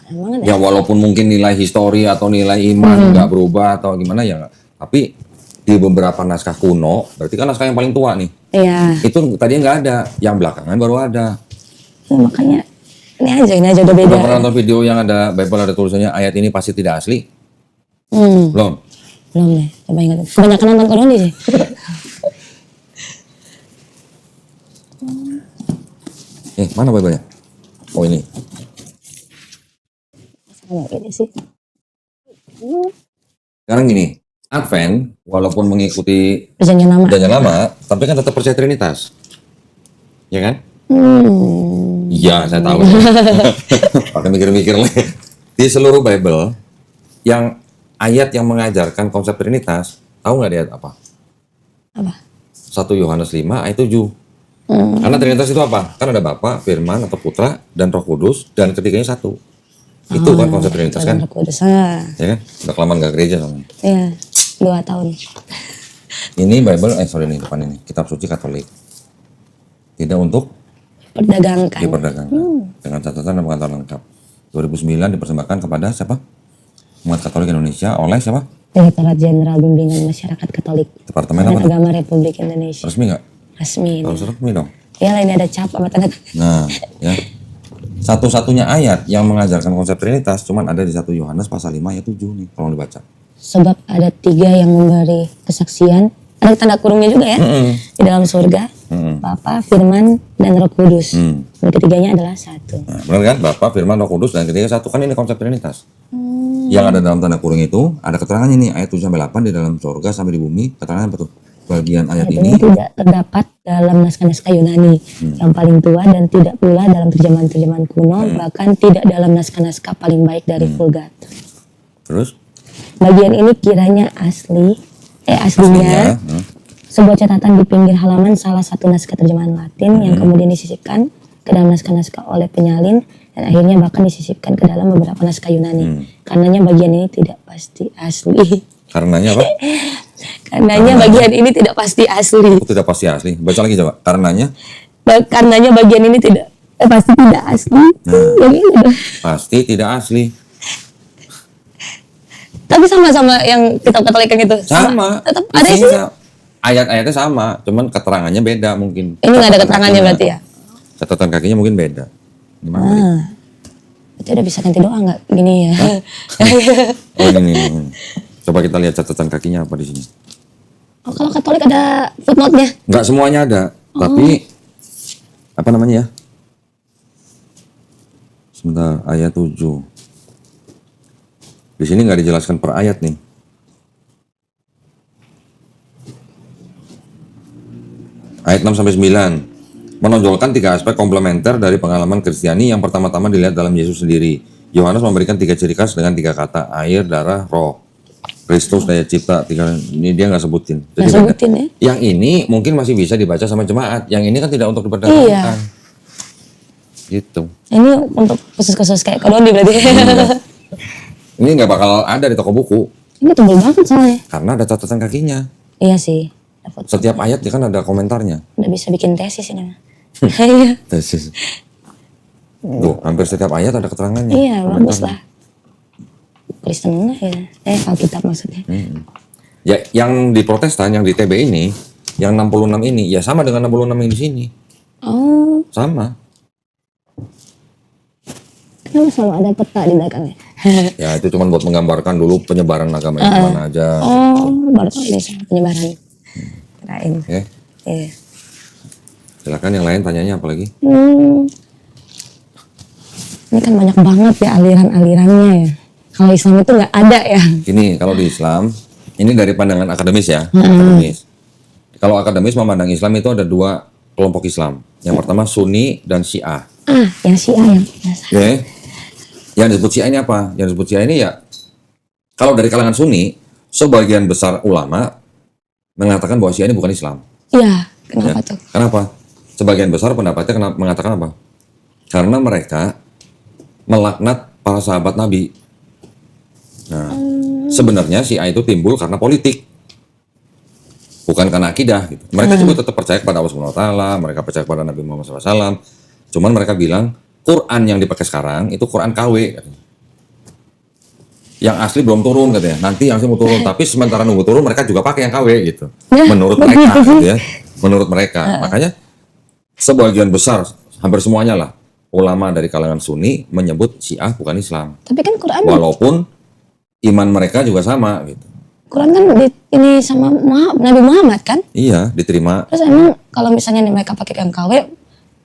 Emang ada. Ya walaupun mungkin nilai histori atau nilai iman nggak berubah atau gimana ya, tapi di beberapa naskah kuno, berarti kan naskah yang paling tua nih. Iya. Itu tadinya nggak ada, yang belakangan baru ada. Makanya ini aja udah beda. Udah pernah nonton video yang ada Bible ada tulisannya ayat ini pasti tidak asli? Belum? Belum deh, coba ingat. Kebanyakan nonton Koroni sih. Mana Bible-nya? Oh ini. Sama ini sih. Sekarang gini, Advent walaupun mengikuti Perjanjian Lama. Perjanjian Lama, tapi kan tetap percaya Trinitas. Ya kan? Iya, saya tahu. Pakai mikir-mikir lah. Di seluruh Bible, yang ayat yang mengajarkan konsep Trinitas, tahu nggak di ayat apa? Apa? 1 Yohanes 5 ayat 7. Karena Trinitas itu apa? Kan ada Bapa, Firman atau Putra, dan Roh Kudus, dan ketiganya satu. Itu kan konsep Trinitas kan? Roh Kudus. Ya kan? Udah kelamaan gak gereja soalnya. Iya, 2 tahun. Ini Bible, nih depan ini, Kitab Suci Katolik. Tidak untuk Diperdagangkan. Dengan catatan dan pengetahuan lengkap. 2009 dipersembahkan kepada siapa? Umat Katolik Indonesia oleh siapa? Direktorat Jenderal Bimbingan Masyarakat Katolik. Departemen apa? Agama Republik Indonesia. Resmi nggak? Resmi. Harus resmi dong. Ya, ini ada cap sama tanda. Nah, ya. Satu-satunya ayat yang mengajarkan konsep Trinitas cuman ada di 1 Yohanes pasal 5 ayat 7 nih, tolong dibaca. Sebab ada 3 yang memberi kesaksian, ada tanda kurungnya juga ya, di dalam surga, Bapa, Firman, dan Roh Kudus. Dan ketiganya adalah satu. Nah, benar kan? Bapa, Firman, Roh Kudus, dan ketiga satu, kan ini konsep Trinitas. Yang ada dalam tanda kurung itu, ada keterangannya nih, ayat 7-8 di dalam surga sampai di bumi, keterangan apa tuh? Bagian ayat ini tidak terdapat dalam naskah-naskah Yunani yang paling tua dan tidak pula dalam terjemahan-terjemahan kuno, bahkan tidak dalam naskah-naskah paling baik dari Vulgata. Terus? Bagian ini kiranya aslinya sebuah catatan di pinggir halaman salah satu naskah terjemahan Latin yang kemudian disisipkan ke dalam naskah-naskah oleh penyalin dan akhirnya bahkan disisipkan ke dalam beberapa naskah Yunani. Karenanya bagian ini tidak pasti asli. Karenanya apa? Karenanya bagian ini tidak pasti asli. Tidak pasti asli. Baca lagi coba. Karenanya? Karenanya bagian ini pasti tidak asli. Yang ini pasti tidak asli. Tapi sama-sama yang kitab Katolik itu. Sama. Tetap ada sih. Ayat-ayatnya sama, cuman keterangannya beda mungkin. Ini nggak ada keterangannya berarti ya? Catatan kakinya mungkin beda. Gimana? Berarti udah bisa ganti doa nggak? Gini ya. Oh ini. Coba kita lihat catatan kakinya apa di sini. Oh, kalau Katolik ada footnote-nya? Nggak semuanya ada, tapi apa namanya ya? Sebentar, ayat 7. Di sini nggak dijelaskan per ayat nih. Ayat 6-9 menonjolkan 3 aspek komplementer dari pengalaman Kristiani. Yang pertama-tama dilihat dalam Yesus sendiri. Yohanes memberikan 3 ciri khas dengan 3 kata: air, darah, roh. Kristus, daya cipta. 3 ini dia nggak sebutin. Jadi sebutin ya? Yang ini mungkin masih bisa dibaca sama jemaat. Yang ini kan tidak untuk diperdagangkan. Iya. Gitu. Ini untuk khusus-khusus kayak Kodoni berarti. Ini nggak bakal ada di toko buku. Ini tebel banget soalnya. Karena ada catatan kakinya. Iya sih. Setiap ayat dia kan ada komentarnya. Udah bisa bikin tesis ini mah. Iya. Tesis. Tuh, hampir setiap ayat ada keterangannya. Iya, bagus lah. Kristen ya. Alkitab maksudnya. Ya, yang di Protestan, yang di TB ini, yang 66 ini, ya sama dengan 66 yang di sini. Oh. Sama. Kenapa selalu ada peta di belakangnya? Ya, itu cuma buat menggambarkan dulu penyebaran agama yang mana aja. Oh, baru tahu deh penyebaran. Kirain. Oke. Iya. Silakan yang lain tanyanya apa lagi? Ini kan banyak banget ya aliran-alirannya ya. Kalau Islam itu nggak ada ya. Gini, kalau di Islam, ini dari pandangan akademis ya. Akademis. Kalau akademis memandang Islam itu ada 2 kelompok Islam. Yang pertama Sunni dan Syiah. Yang Syiah yang biasa. Oke. Yang disebut Syiah ini apa? Yang disebut Syiah ini ya, kalau dari kalangan Sunni, sebagian besar ulama mengatakan bahwa Syiah ini bukan Islam. Iya, kenapa tuh? Kenapa? Sebagian besar pendapatnya mengatakan apa? Karena mereka melaknat para sahabat Nabi. Nah, sebenarnya Syiah itu timbul karena politik, bukan karena akidah. Gitu. Mereka juga tetap percaya kepada Allah Subhanahu Wa Taala, mereka percaya kepada Nabi Muhammad SAW. Cuman mereka bilang Quran yang dipakai sekarang itu Quran KW. Katanya. Yang asli belum turun katanya. Nanti yang asli mau turun, tapi sementara nunggu turun mereka juga pakai yang KW gitu. Menurut mereka, gitu ya. Menurut mereka, makanya sebagian besar, hampir semuanya lah, ulama dari kalangan Sunni menyebut Syiah bukan Islam. Tapi kan Quran. Walaupun iman mereka juga sama gitu. Quran kan ini sama Nabi Muhammad kan? Iya, diterima. Terus emang kalau misalnya mereka pakai yang KW,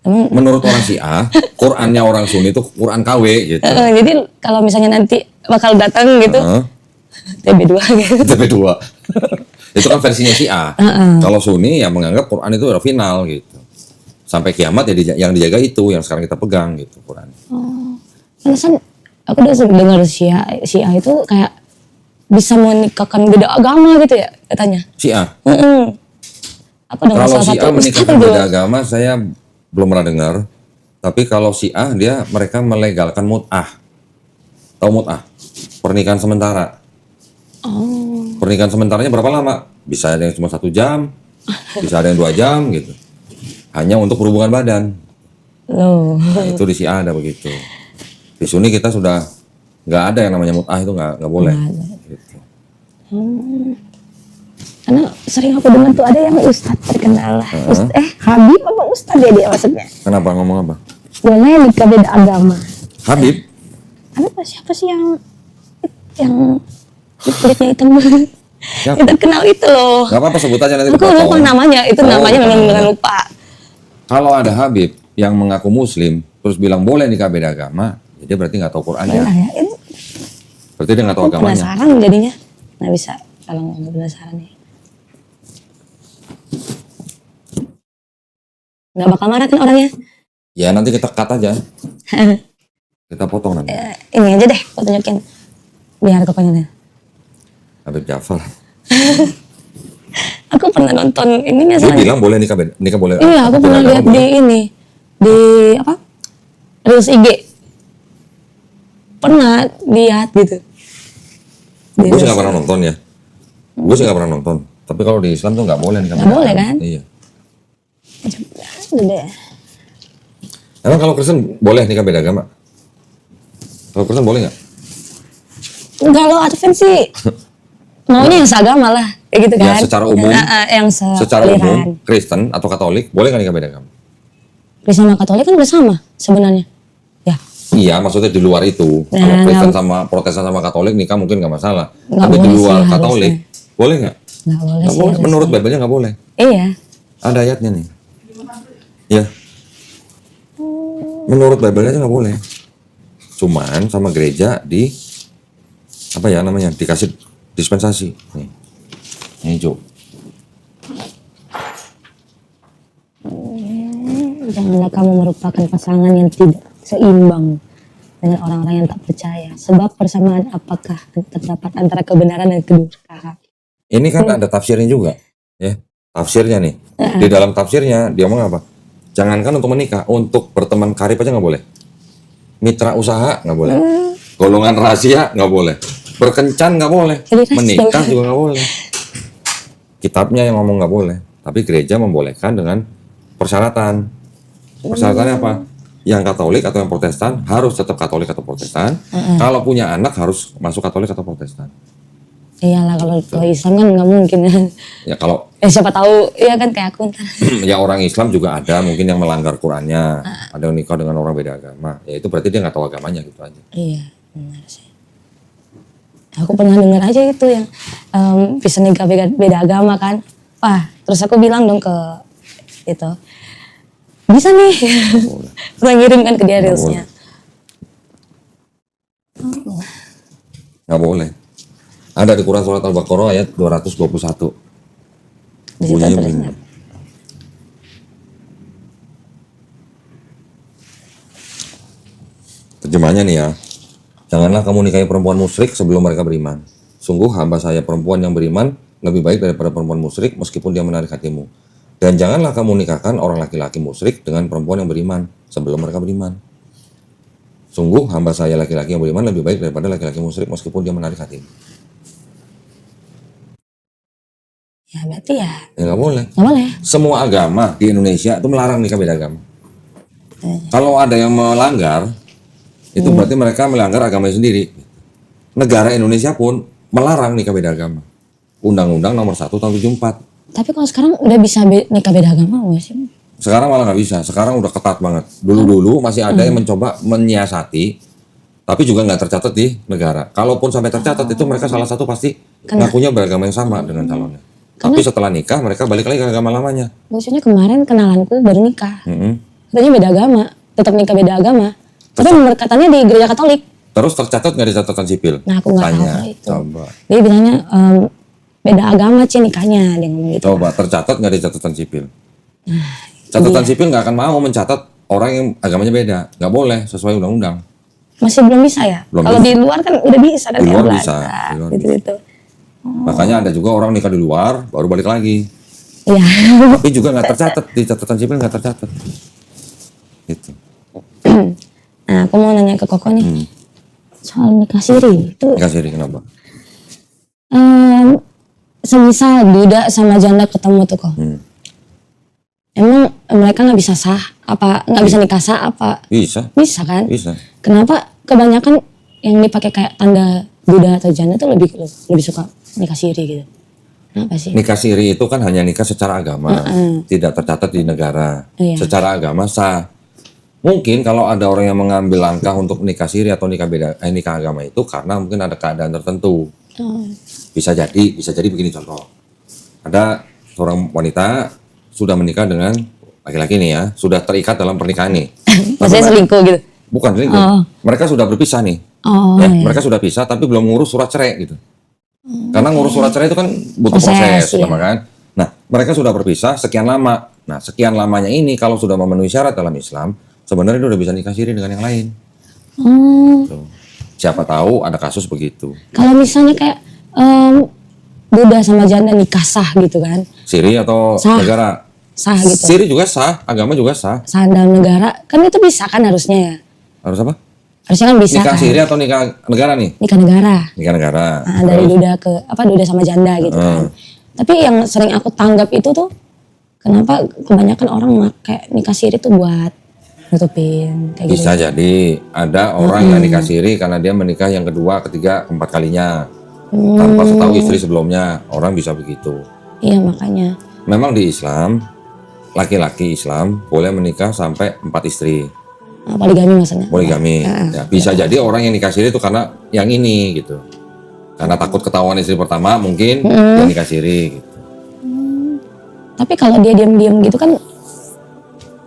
emang menurut orang Syiah, Qurannya orang Sunni itu Quran KW gitu. Jadi kalau misalnya nanti bakal datang gitu, TB2 gitu. TB2. Itu kan versinya Syiah. Kalau Sunni yang menganggap Quran itu udah final gitu. Sampai kiamat ya yang dijaga itu, yang sekarang kita pegang gitu Quran. Oh, alasan aku udah dengar Syiah itu kayak bisa menikahkan beda agama gitu ya katanya. Syiah? Apa dengan kalau salah Syiah satu menikahkan beda agama saya belum pernah dengar. Tapi kalau Syiah mereka melegalkan mut'ah. Tahu mut'ah? Pernikahan sementara. Oh. Pernikahan sementaranya berapa lama? Bisa ada yang cuma 1 jam, bisa ada yang 2 jam gitu. Hanya untuk berhubungan badan. Loh. Nah, itu di Syiah ada begitu. Di Sunni kita sudah nggak ada yang namanya mut'ah, itu nggak boleh. Gitu. Karena sering aku dengar tuh ada yang ustadz terkenal lah. Habib apa ustadz ya dia maksudnya? Kenapa ngomong apa? Boleh nikah beda agama. Habib? Ada siapa sih yang kulitnya hitam banget? Siapa? Yang terkenal itu loh. Gak apa-apa sebut aja nanti. Aku lupa namanya, itu namanya memang lupa. Kalau ada Habib yang mengaku Muslim terus bilang boleh nikah beda agama, ya dia berarti nggak tahu Qurannya. Berarti dia nggak tahu agamanya. Penasaran jadinya, nggak bisa kalau nggak penasaran ya. Nggak bakal marah kan orangnya? Ya nanti kita cut aja. Kita potong nanti. Ini aja deh, aku tunjukin. Biar kepengen. Habib Jafar. Aku pernah nonton ininya. Dia bilang boleh nikah boleh. Iya, aku pernah lihat di ini. Di apa? Reels IG. Pernah lihat gitu. Gue sih nggak pernah nonton ya. Gue sih nggak pernah nonton. Tapi kalau di Islam tuh nggak boleh nikah. Nggak boleh kan? Iya. Udah deh. Emang kalau Kristen boleh nikah beda agama? Kalau Kristen boleh nggak? Kalau Advent sih maunya yang seagama lah, kayak gitu kan? Ya secara umum. Yang secara umum Kristen atau Katolik boleh nggak nikah beda agama? Kristen sama Katolik kan bersama sebenarnya. Ya. Iya, maksudnya di luar itu. Kalau Kristen sama Protestan sama Katolik nikah mungkin nggak masalah. Tapi di luar Katolik boleh nggak? Nggak boleh sih. Boleh. Menurut Bible-nya nggak boleh. Iya. Ada ayatnya nih. Ya. Menurut Bible-nya nggak boleh. Cuman sama gereja apa ya namanya, dikasih dispensasi. Nih. Ini hijau. Janganlah kamu merupakan pasangan yang tidak seimbang dengan orang-orang yang tak percaya. Sebab persamaan apakah terdapat antara kebenaran dan kedurhakaan. Ini kan ada tafsirnya juga, ya. Tafsirnya nih. Di dalam tafsirnya dia ngomong apa? Jangankan untuk menikah, untuk berteman karib aja nggak boleh. Mitra usaha nggak boleh. Golongan rahasia nggak boleh. Berkencan nggak boleh. Menikah juga nggak boleh. Kitabnya yang ngomong nggak boleh. Tapi gereja membolehkan dengan persyaratan. Persyaratannya apa? Yang Katolik atau yang Protestan harus tetap Katolik atau Protestan. Kalau punya anak harus masuk Katolik atau Protestan. Iyalah, kalau Islam kan nggak mungkin kan. Ya kalau siapa tahu ya kan kayak aku ntar. Ya orang Islam juga ada mungkin yang melanggar Qurannya, ada yang nikah dengan orang beda agama. Ya itu berarti dia nggak tahu agamanya gitu aja. Iya, benar sih. Aku pernah dengar aja itu yang bisa nikah beda agama kan. Wah, terus aku bilang dong ke itu. Bisa nih. Gue ngirim kan ke dia reelsnya. Nggak boleh. Ada di Quran surat Al-Baqarah ayat 221. Bunyinya begini. Terjemahnya nih ya. Janganlah kamu nikahi perempuan musyrik sebelum mereka beriman. Sungguh hamba saya perempuan yang beriman lebih baik daripada perempuan musyrik meskipun dia menarik hatimu. Dan janganlah kamu nikahkan orang laki-laki musyrik dengan perempuan yang beriman sebelum mereka beriman. Sungguh hamba saya laki-laki yang beriman lebih baik daripada laki-laki musyrik meskipun dia menarik hatimu. Ya berarti ya nggak boleh. Nggak boleh. Semua agama di Indonesia itu melarang nikah beda agama. Kalau ada yang melanggar, itu berarti mereka melanggar agamanya sendiri. Negara Indonesia pun melarang nikah beda agama. Undang-Undang nomor 1 tahun 74. Tapi kalau sekarang udah bisa nikah beda agama nggak sih? Sekarang malah nggak bisa. Sekarang udah ketat banget. Dulu-dulu masih ada yang mencoba menyiasati, tapi juga nggak tercatat di negara. Kalaupun sampai tercatat itu mereka salah satu pasti ngakunya beragama yang sama dengan calonnya. Tapi setelah nikah mereka balik lagi ke agama lamanya. Maksudnya kemarin kenalanku baru nikah. Katanya beda agama, tetap nikah beda agama. Tapi nomor katanya di gereja Katolik. Terus tercatat nggak di catatan sipil? Nah aku nggak tahu itu. Coba. Dia bilangnya beda agama nikahnya, dia ngomong gitu. Coba tercatat nggak di catatan sipil? Nah Catatan sipil nggak akan mau mencatat orang yang agamanya beda, nggak boleh sesuai undang-undang. Masih belum bisa ya? Belum Kalau bisa. di luar kan udah bisa kan? Di luar kayak bisa, Belanda, di luar gitu-gitu. Makanya ada juga orang nikah di luar baru balik lagi, Iya. tapi juga nggak tercatat di catatan sipil, nggak tercatat. Gitu. Nah, aku mau nanya ke Koko nih. Soal nikah siri itu Nikah siri kenapa? semisal duda sama janda ketemu tuh kok. Emang mereka nggak bisa sah? Apa nggak bisa nikah sah? Apa Bisa, bisa kan? bisa. Kenapa kebanyakan yang dipakai kayak tanda duda atau janda tuh lebih suka nikah siri gitu? Kenapa sih? Nikah siri itu kan hanya nikah secara agama, tidak tercatat di negara. Iya. Secara agama sah. Mungkin kalau ada orang yang mengambil langkah untuk nikah siri atau nikah agama itu karena mungkin ada keadaan tertentu. Bisa jadi begini contoh. Ada seorang wanita sudah menikah dengan laki-laki nih ya, sudah terikat dalam pernikahan nih. Maksudnya selingkuh gitu? Bukan selingkuh. Mereka sudah berpisah nih. Oh, Ya, iya. mereka sudah pisah tapi belum ngurus surat cerai gitu. Karena ngurus surat cerai itu kan butuh proses, Iya. lama kan. Nah, mereka sudah berpisah sekian lama. Nah, sekian lamanya ini kalau sudah memenuhi syarat dalam Islam, sebenarnya dia udah bisa nikah siri dengan yang lain. Tuh. Siapa tahu ada kasus begitu. Kalau misalnya kayak duda sama janda nikah sah gitu kan? Siri atau Sah. negara? Sah gitu. Siri juga sah, agama juga sah. Sah dalam negara kan itu bisa kan harusnya ya? Harus apa? Harusnya kan bisa Nikah kan? siri atau nikah negara nih? Nikah negara. Nikah negara. Nah, dari duda ke duda sama janda gitu kan. Tapi yang sering aku tanggap itu tuh kenapa kebanyakan orang pakai nikah siri tuh buat nutupin kayak gitu. Bisa jadi ada orang yang nikah siri karena dia menikah yang kedua, ketiga, keempat kalinya tanpa setahu istri sebelumnya. Orang bisa begitu. Iya makanya. Memang di Islam laki-laki Islam boleh menikah sampai 4 istri. Poligami maksudnya. Poligami. Ya, bisa jadi orang yang nikah siri itu karena yang ini gitu. Karena takut ketahuan istri pertama mungkin dia nikah siri gitu. Tapi kalau dia diam-diam gitu kan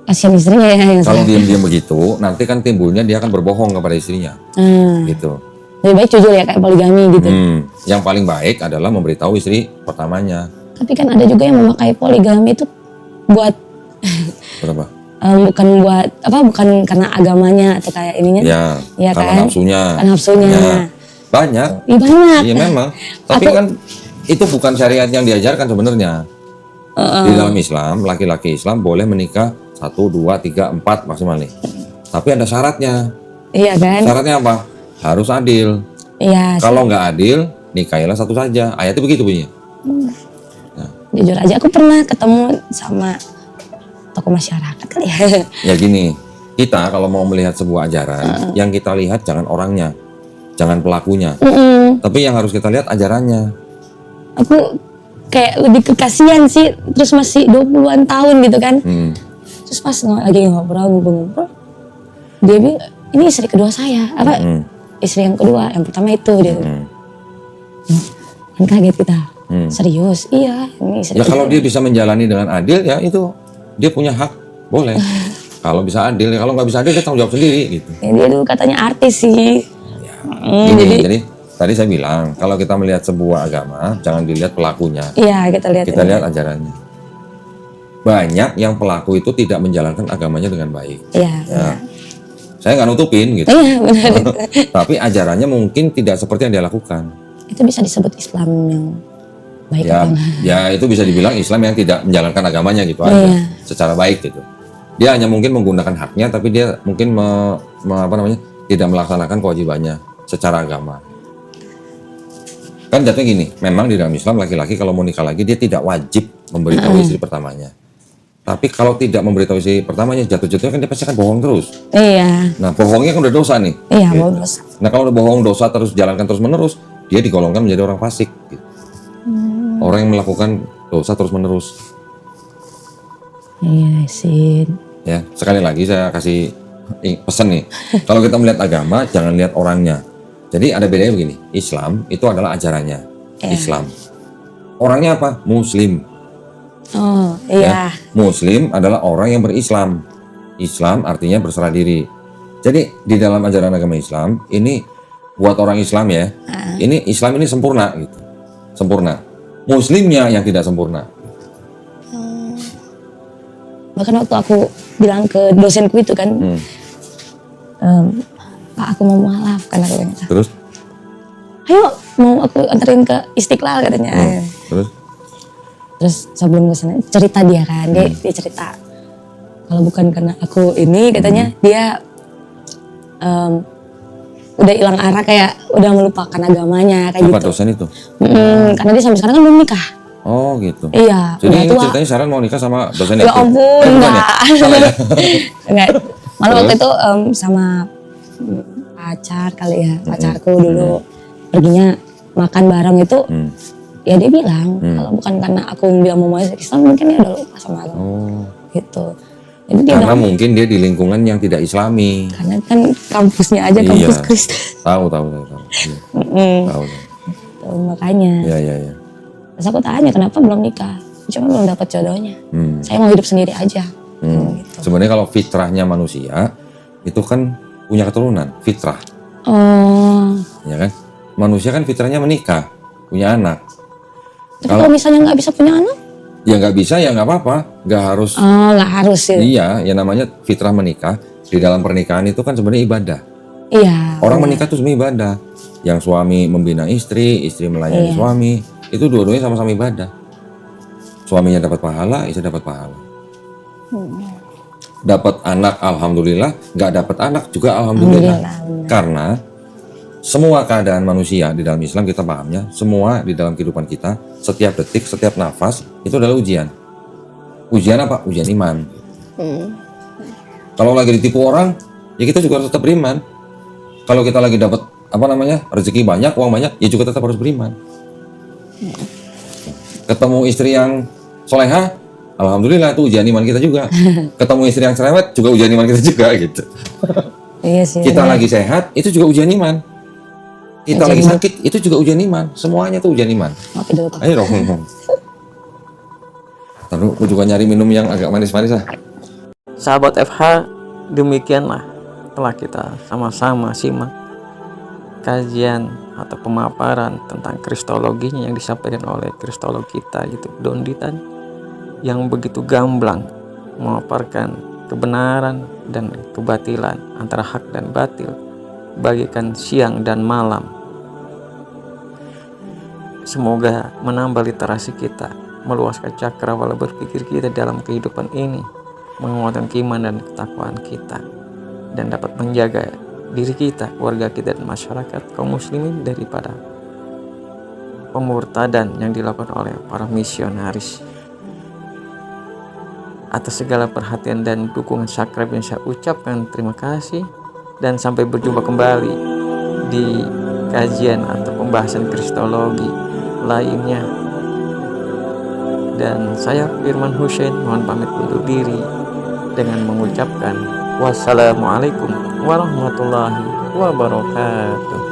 kasihan istrinya ya. Yang Kalau diam-diam begitu, nanti kan timbulnya dia akan berbohong kepada istrinya. Gitu. lebih baik jujur ya kayak poligami gitu. Yang paling baik adalah memberitahu istri pertamanya. Tapi kan ada juga yang memakai poligami itu buat Berapa? bukan karena agamanya atau kayak ininya. Ya, karena kan? nafsunya. Karena nafsunya. Ya, banyak. Iya banyak. Iya memang. Tapi kan itu bukan syariat yang diajarkan sebenarnya. Di dalam Islam, laki-laki Islam boleh menikah 1, 2, 3, 4 maksimal nih. Tapi ada syaratnya. Iya kan? Syaratnya apa? Harus adil. Iya. Kalau nggak adil, nikahilah satu saja. Ayatnya begitu bunyinya. Jujur aja aku pernah ketemu sama tokoh masyarakat kali ya. Ya gini, kita kalau mau melihat sebuah ajaran, yang kita lihat jangan orangnya, jangan pelakunya. Tapi yang harus kita lihat ajarannya. Aku kayak lebih kekasian sih, terus masih 20-an tahun gitu kan. Terus pas lagi ngobrol, dia bilang, ini istri kedua saya. Istri yang kedua, yang pertama itu dia. Kan kaget kita. Serius? Iya, ini istri Ya kedua. kalau dia bisa menjalani dengan adil, ya itu dia punya hak, boleh. Kalau bisa adil, ya kalau nggak bisa adil dia tanggung jawab sendiri gitu. Ya, dia dulu katanya artis sih. Jadi tadi saya bilang kalau kita melihat sebuah agama jangan dilihat pelakunya, Iya, kita lihat. kita lihat ajarannya. Banyak yang pelaku itu tidak menjalankan agamanya dengan baik. Iya. Ya. Saya nggak nutupin gitu. Iya, benar. Tapi ajarannya mungkin tidak seperti yang dia lakukan. Itu bisa disebut Islam yang baik Ya, apa enggak? ya itu bisa dibilang Islam yang tidak menjalankan agamanya gitu aja, secara baik gitu. Dia hanya mungkin menggunakan haknya, tapi dia mungkin tidak melaksanakan kewajibannya secara agama. Kan jatuhnya gini, memang di dalam Islam laki-laki kalau mau nikah lagi dia tidak wajib memberitahu istri pertamanya. Tapi kalau tidak memberitahu istri pertamanya, jatuh-jatuhnya kan dia pasti akan bohong terus. Iya. Nah, bohongnya kan udah dosa nih. Iya, Gitu. bagus. Nah, kalau udah bohong dosa terus jalankan terus menerus, dia digolongkan menjadi orang fasik. Gitu. Orang yang melakukan dosa terus menerus. Iya, sih. Ya, sekali lagi saya kasih pesan nih. Kalau kita melihat agama, jangan lihat orangnya. Jadi ada bedanya begini. Islam itu adalah ajarannya. Islam. Orangnya apa? Muslim. Oh, iya. Muslim adalah orang yang berislam. Islam artinya berserah diri. Jadi di dalam ajaran agama Islam ini buat orang Islam ya. Ini Islam ini sempurna gitu. Sempurna. Muslimnya yang tidak sempurna. Bahkan waktu aku bilang ke dosenku itu kan, Pak aku mau mualaf kan aku bilang. Terus? Ayo mau aku anterin ke Istiqlal katanya. Terus sebelum ke sana cerita dia kan, dia cerita kalau bukan karena aku ini katanya dia udah hilang arah, kayak udah melupakan agamanya kayak Siapa gitu. dosen itu? Karena dia sampai sekarang kan belum nikah. Oh gitu. Iya. Jadi ini tua. ceritanya Sharon mau nikah sama dosen Ya itu? ampun, enggak. Salah ya? Enggak. Malah waktu itu sama pacar kali ya, pacarku dulu perginya makan bareng itu. Ya dia bilang kalau bukan karena aku bilang mau masuk Islam mungkin dia udah lupa sama agama. Gitu. Jadi dia Karena bilang, mungkin dia di lingkungan yang tidak Islami. karena kan kampusnya aja kampus Kristen. Tahu. Iya. Tahu. Tuh, makanya. Iya. Terus aku tanya kenapa belum nikah? Cuma belum dapat jodohnya. Saya mau hidup sendiri aja. Gitu. Sebenarnya kalau fitrahnya manusia itu kan punya keturunan, fitrah. Oh. Ya kan? Manusia kan fitrahnya menikah, punya anak. Tapi kalau misalnya nggak bisa punya anak? Ya nggak bisa ya nggak apa-apa, nggak harus. Oh, nggak harus ya. Iya, yang namanya fitrah menikah di dalam pernikahan itu kan sebenarnya ibadah. Iya. Orang menikah itu sebenarnya ibadah. Yang suami membina istri melayani suami, itu dua-duanya sama-sama ibadah. Suaminya dapat pahala, istri dapat pahala. Dapat anak alhamdulillah, nggak dapat anak juga alhamdulillah. Karena semua keadaan manusia di dalam Islam kita pahamnya, semua di dalam kehidupan kita, setiap detik, setiap nafas itu adalah ujian. Ujian apa? Ujian iman. Kalau lagi ditipu orang, ya kita juga tetap beriman. Kalau kita lagi dapat rezeki banyak, uang banyak, ya juga tetap harus beriman. Ketemu istri yang soleha, alhamdulillah itu ujian iman kita juga. Ketemu istri yang cerewet juga ujian iman kita juga gitu. Iya sih. Kita lagi sehat, itu juga ujian iman. Kita lagi sakit, itu juga ujian iman. Semuanya tuh ujian iman. Ayo dong. Lalu aku juga nyari minum yang agak manis-manis lah. Sahabat FH, demikianlah telah kita sama-sama simak kajian atau pemaparan tentang kristologinya yang disampaikan oleh kristolog kita gitu, Don Ditan, yang begitu gamblang memaparkan kebenaran dan kebatilan antara hak dan batil, bagikan siang dan malam. Semoga menambah literasi kita, meluaskan cakrawala berpikir kita dalam kehidupan ini, menguatkan keimanan dan ketakwaan kita, dan dapat menjaga diri kita, keluarga kita, dan masyarakat kaum muslimin daripada pemurtadan yang dilakukan oleh para misionaris. Atas segala perhatian dan dukungan sakrab yang saya ucapkan terima kasih, dan sampai berjumpa kembali di kajian atau pembahasan kristologi lainnya. Dan saya Firman Hussein mohon pamit undur diri dengan mengucapkan wassalamualaikum warahmatullahi wabarakatuh.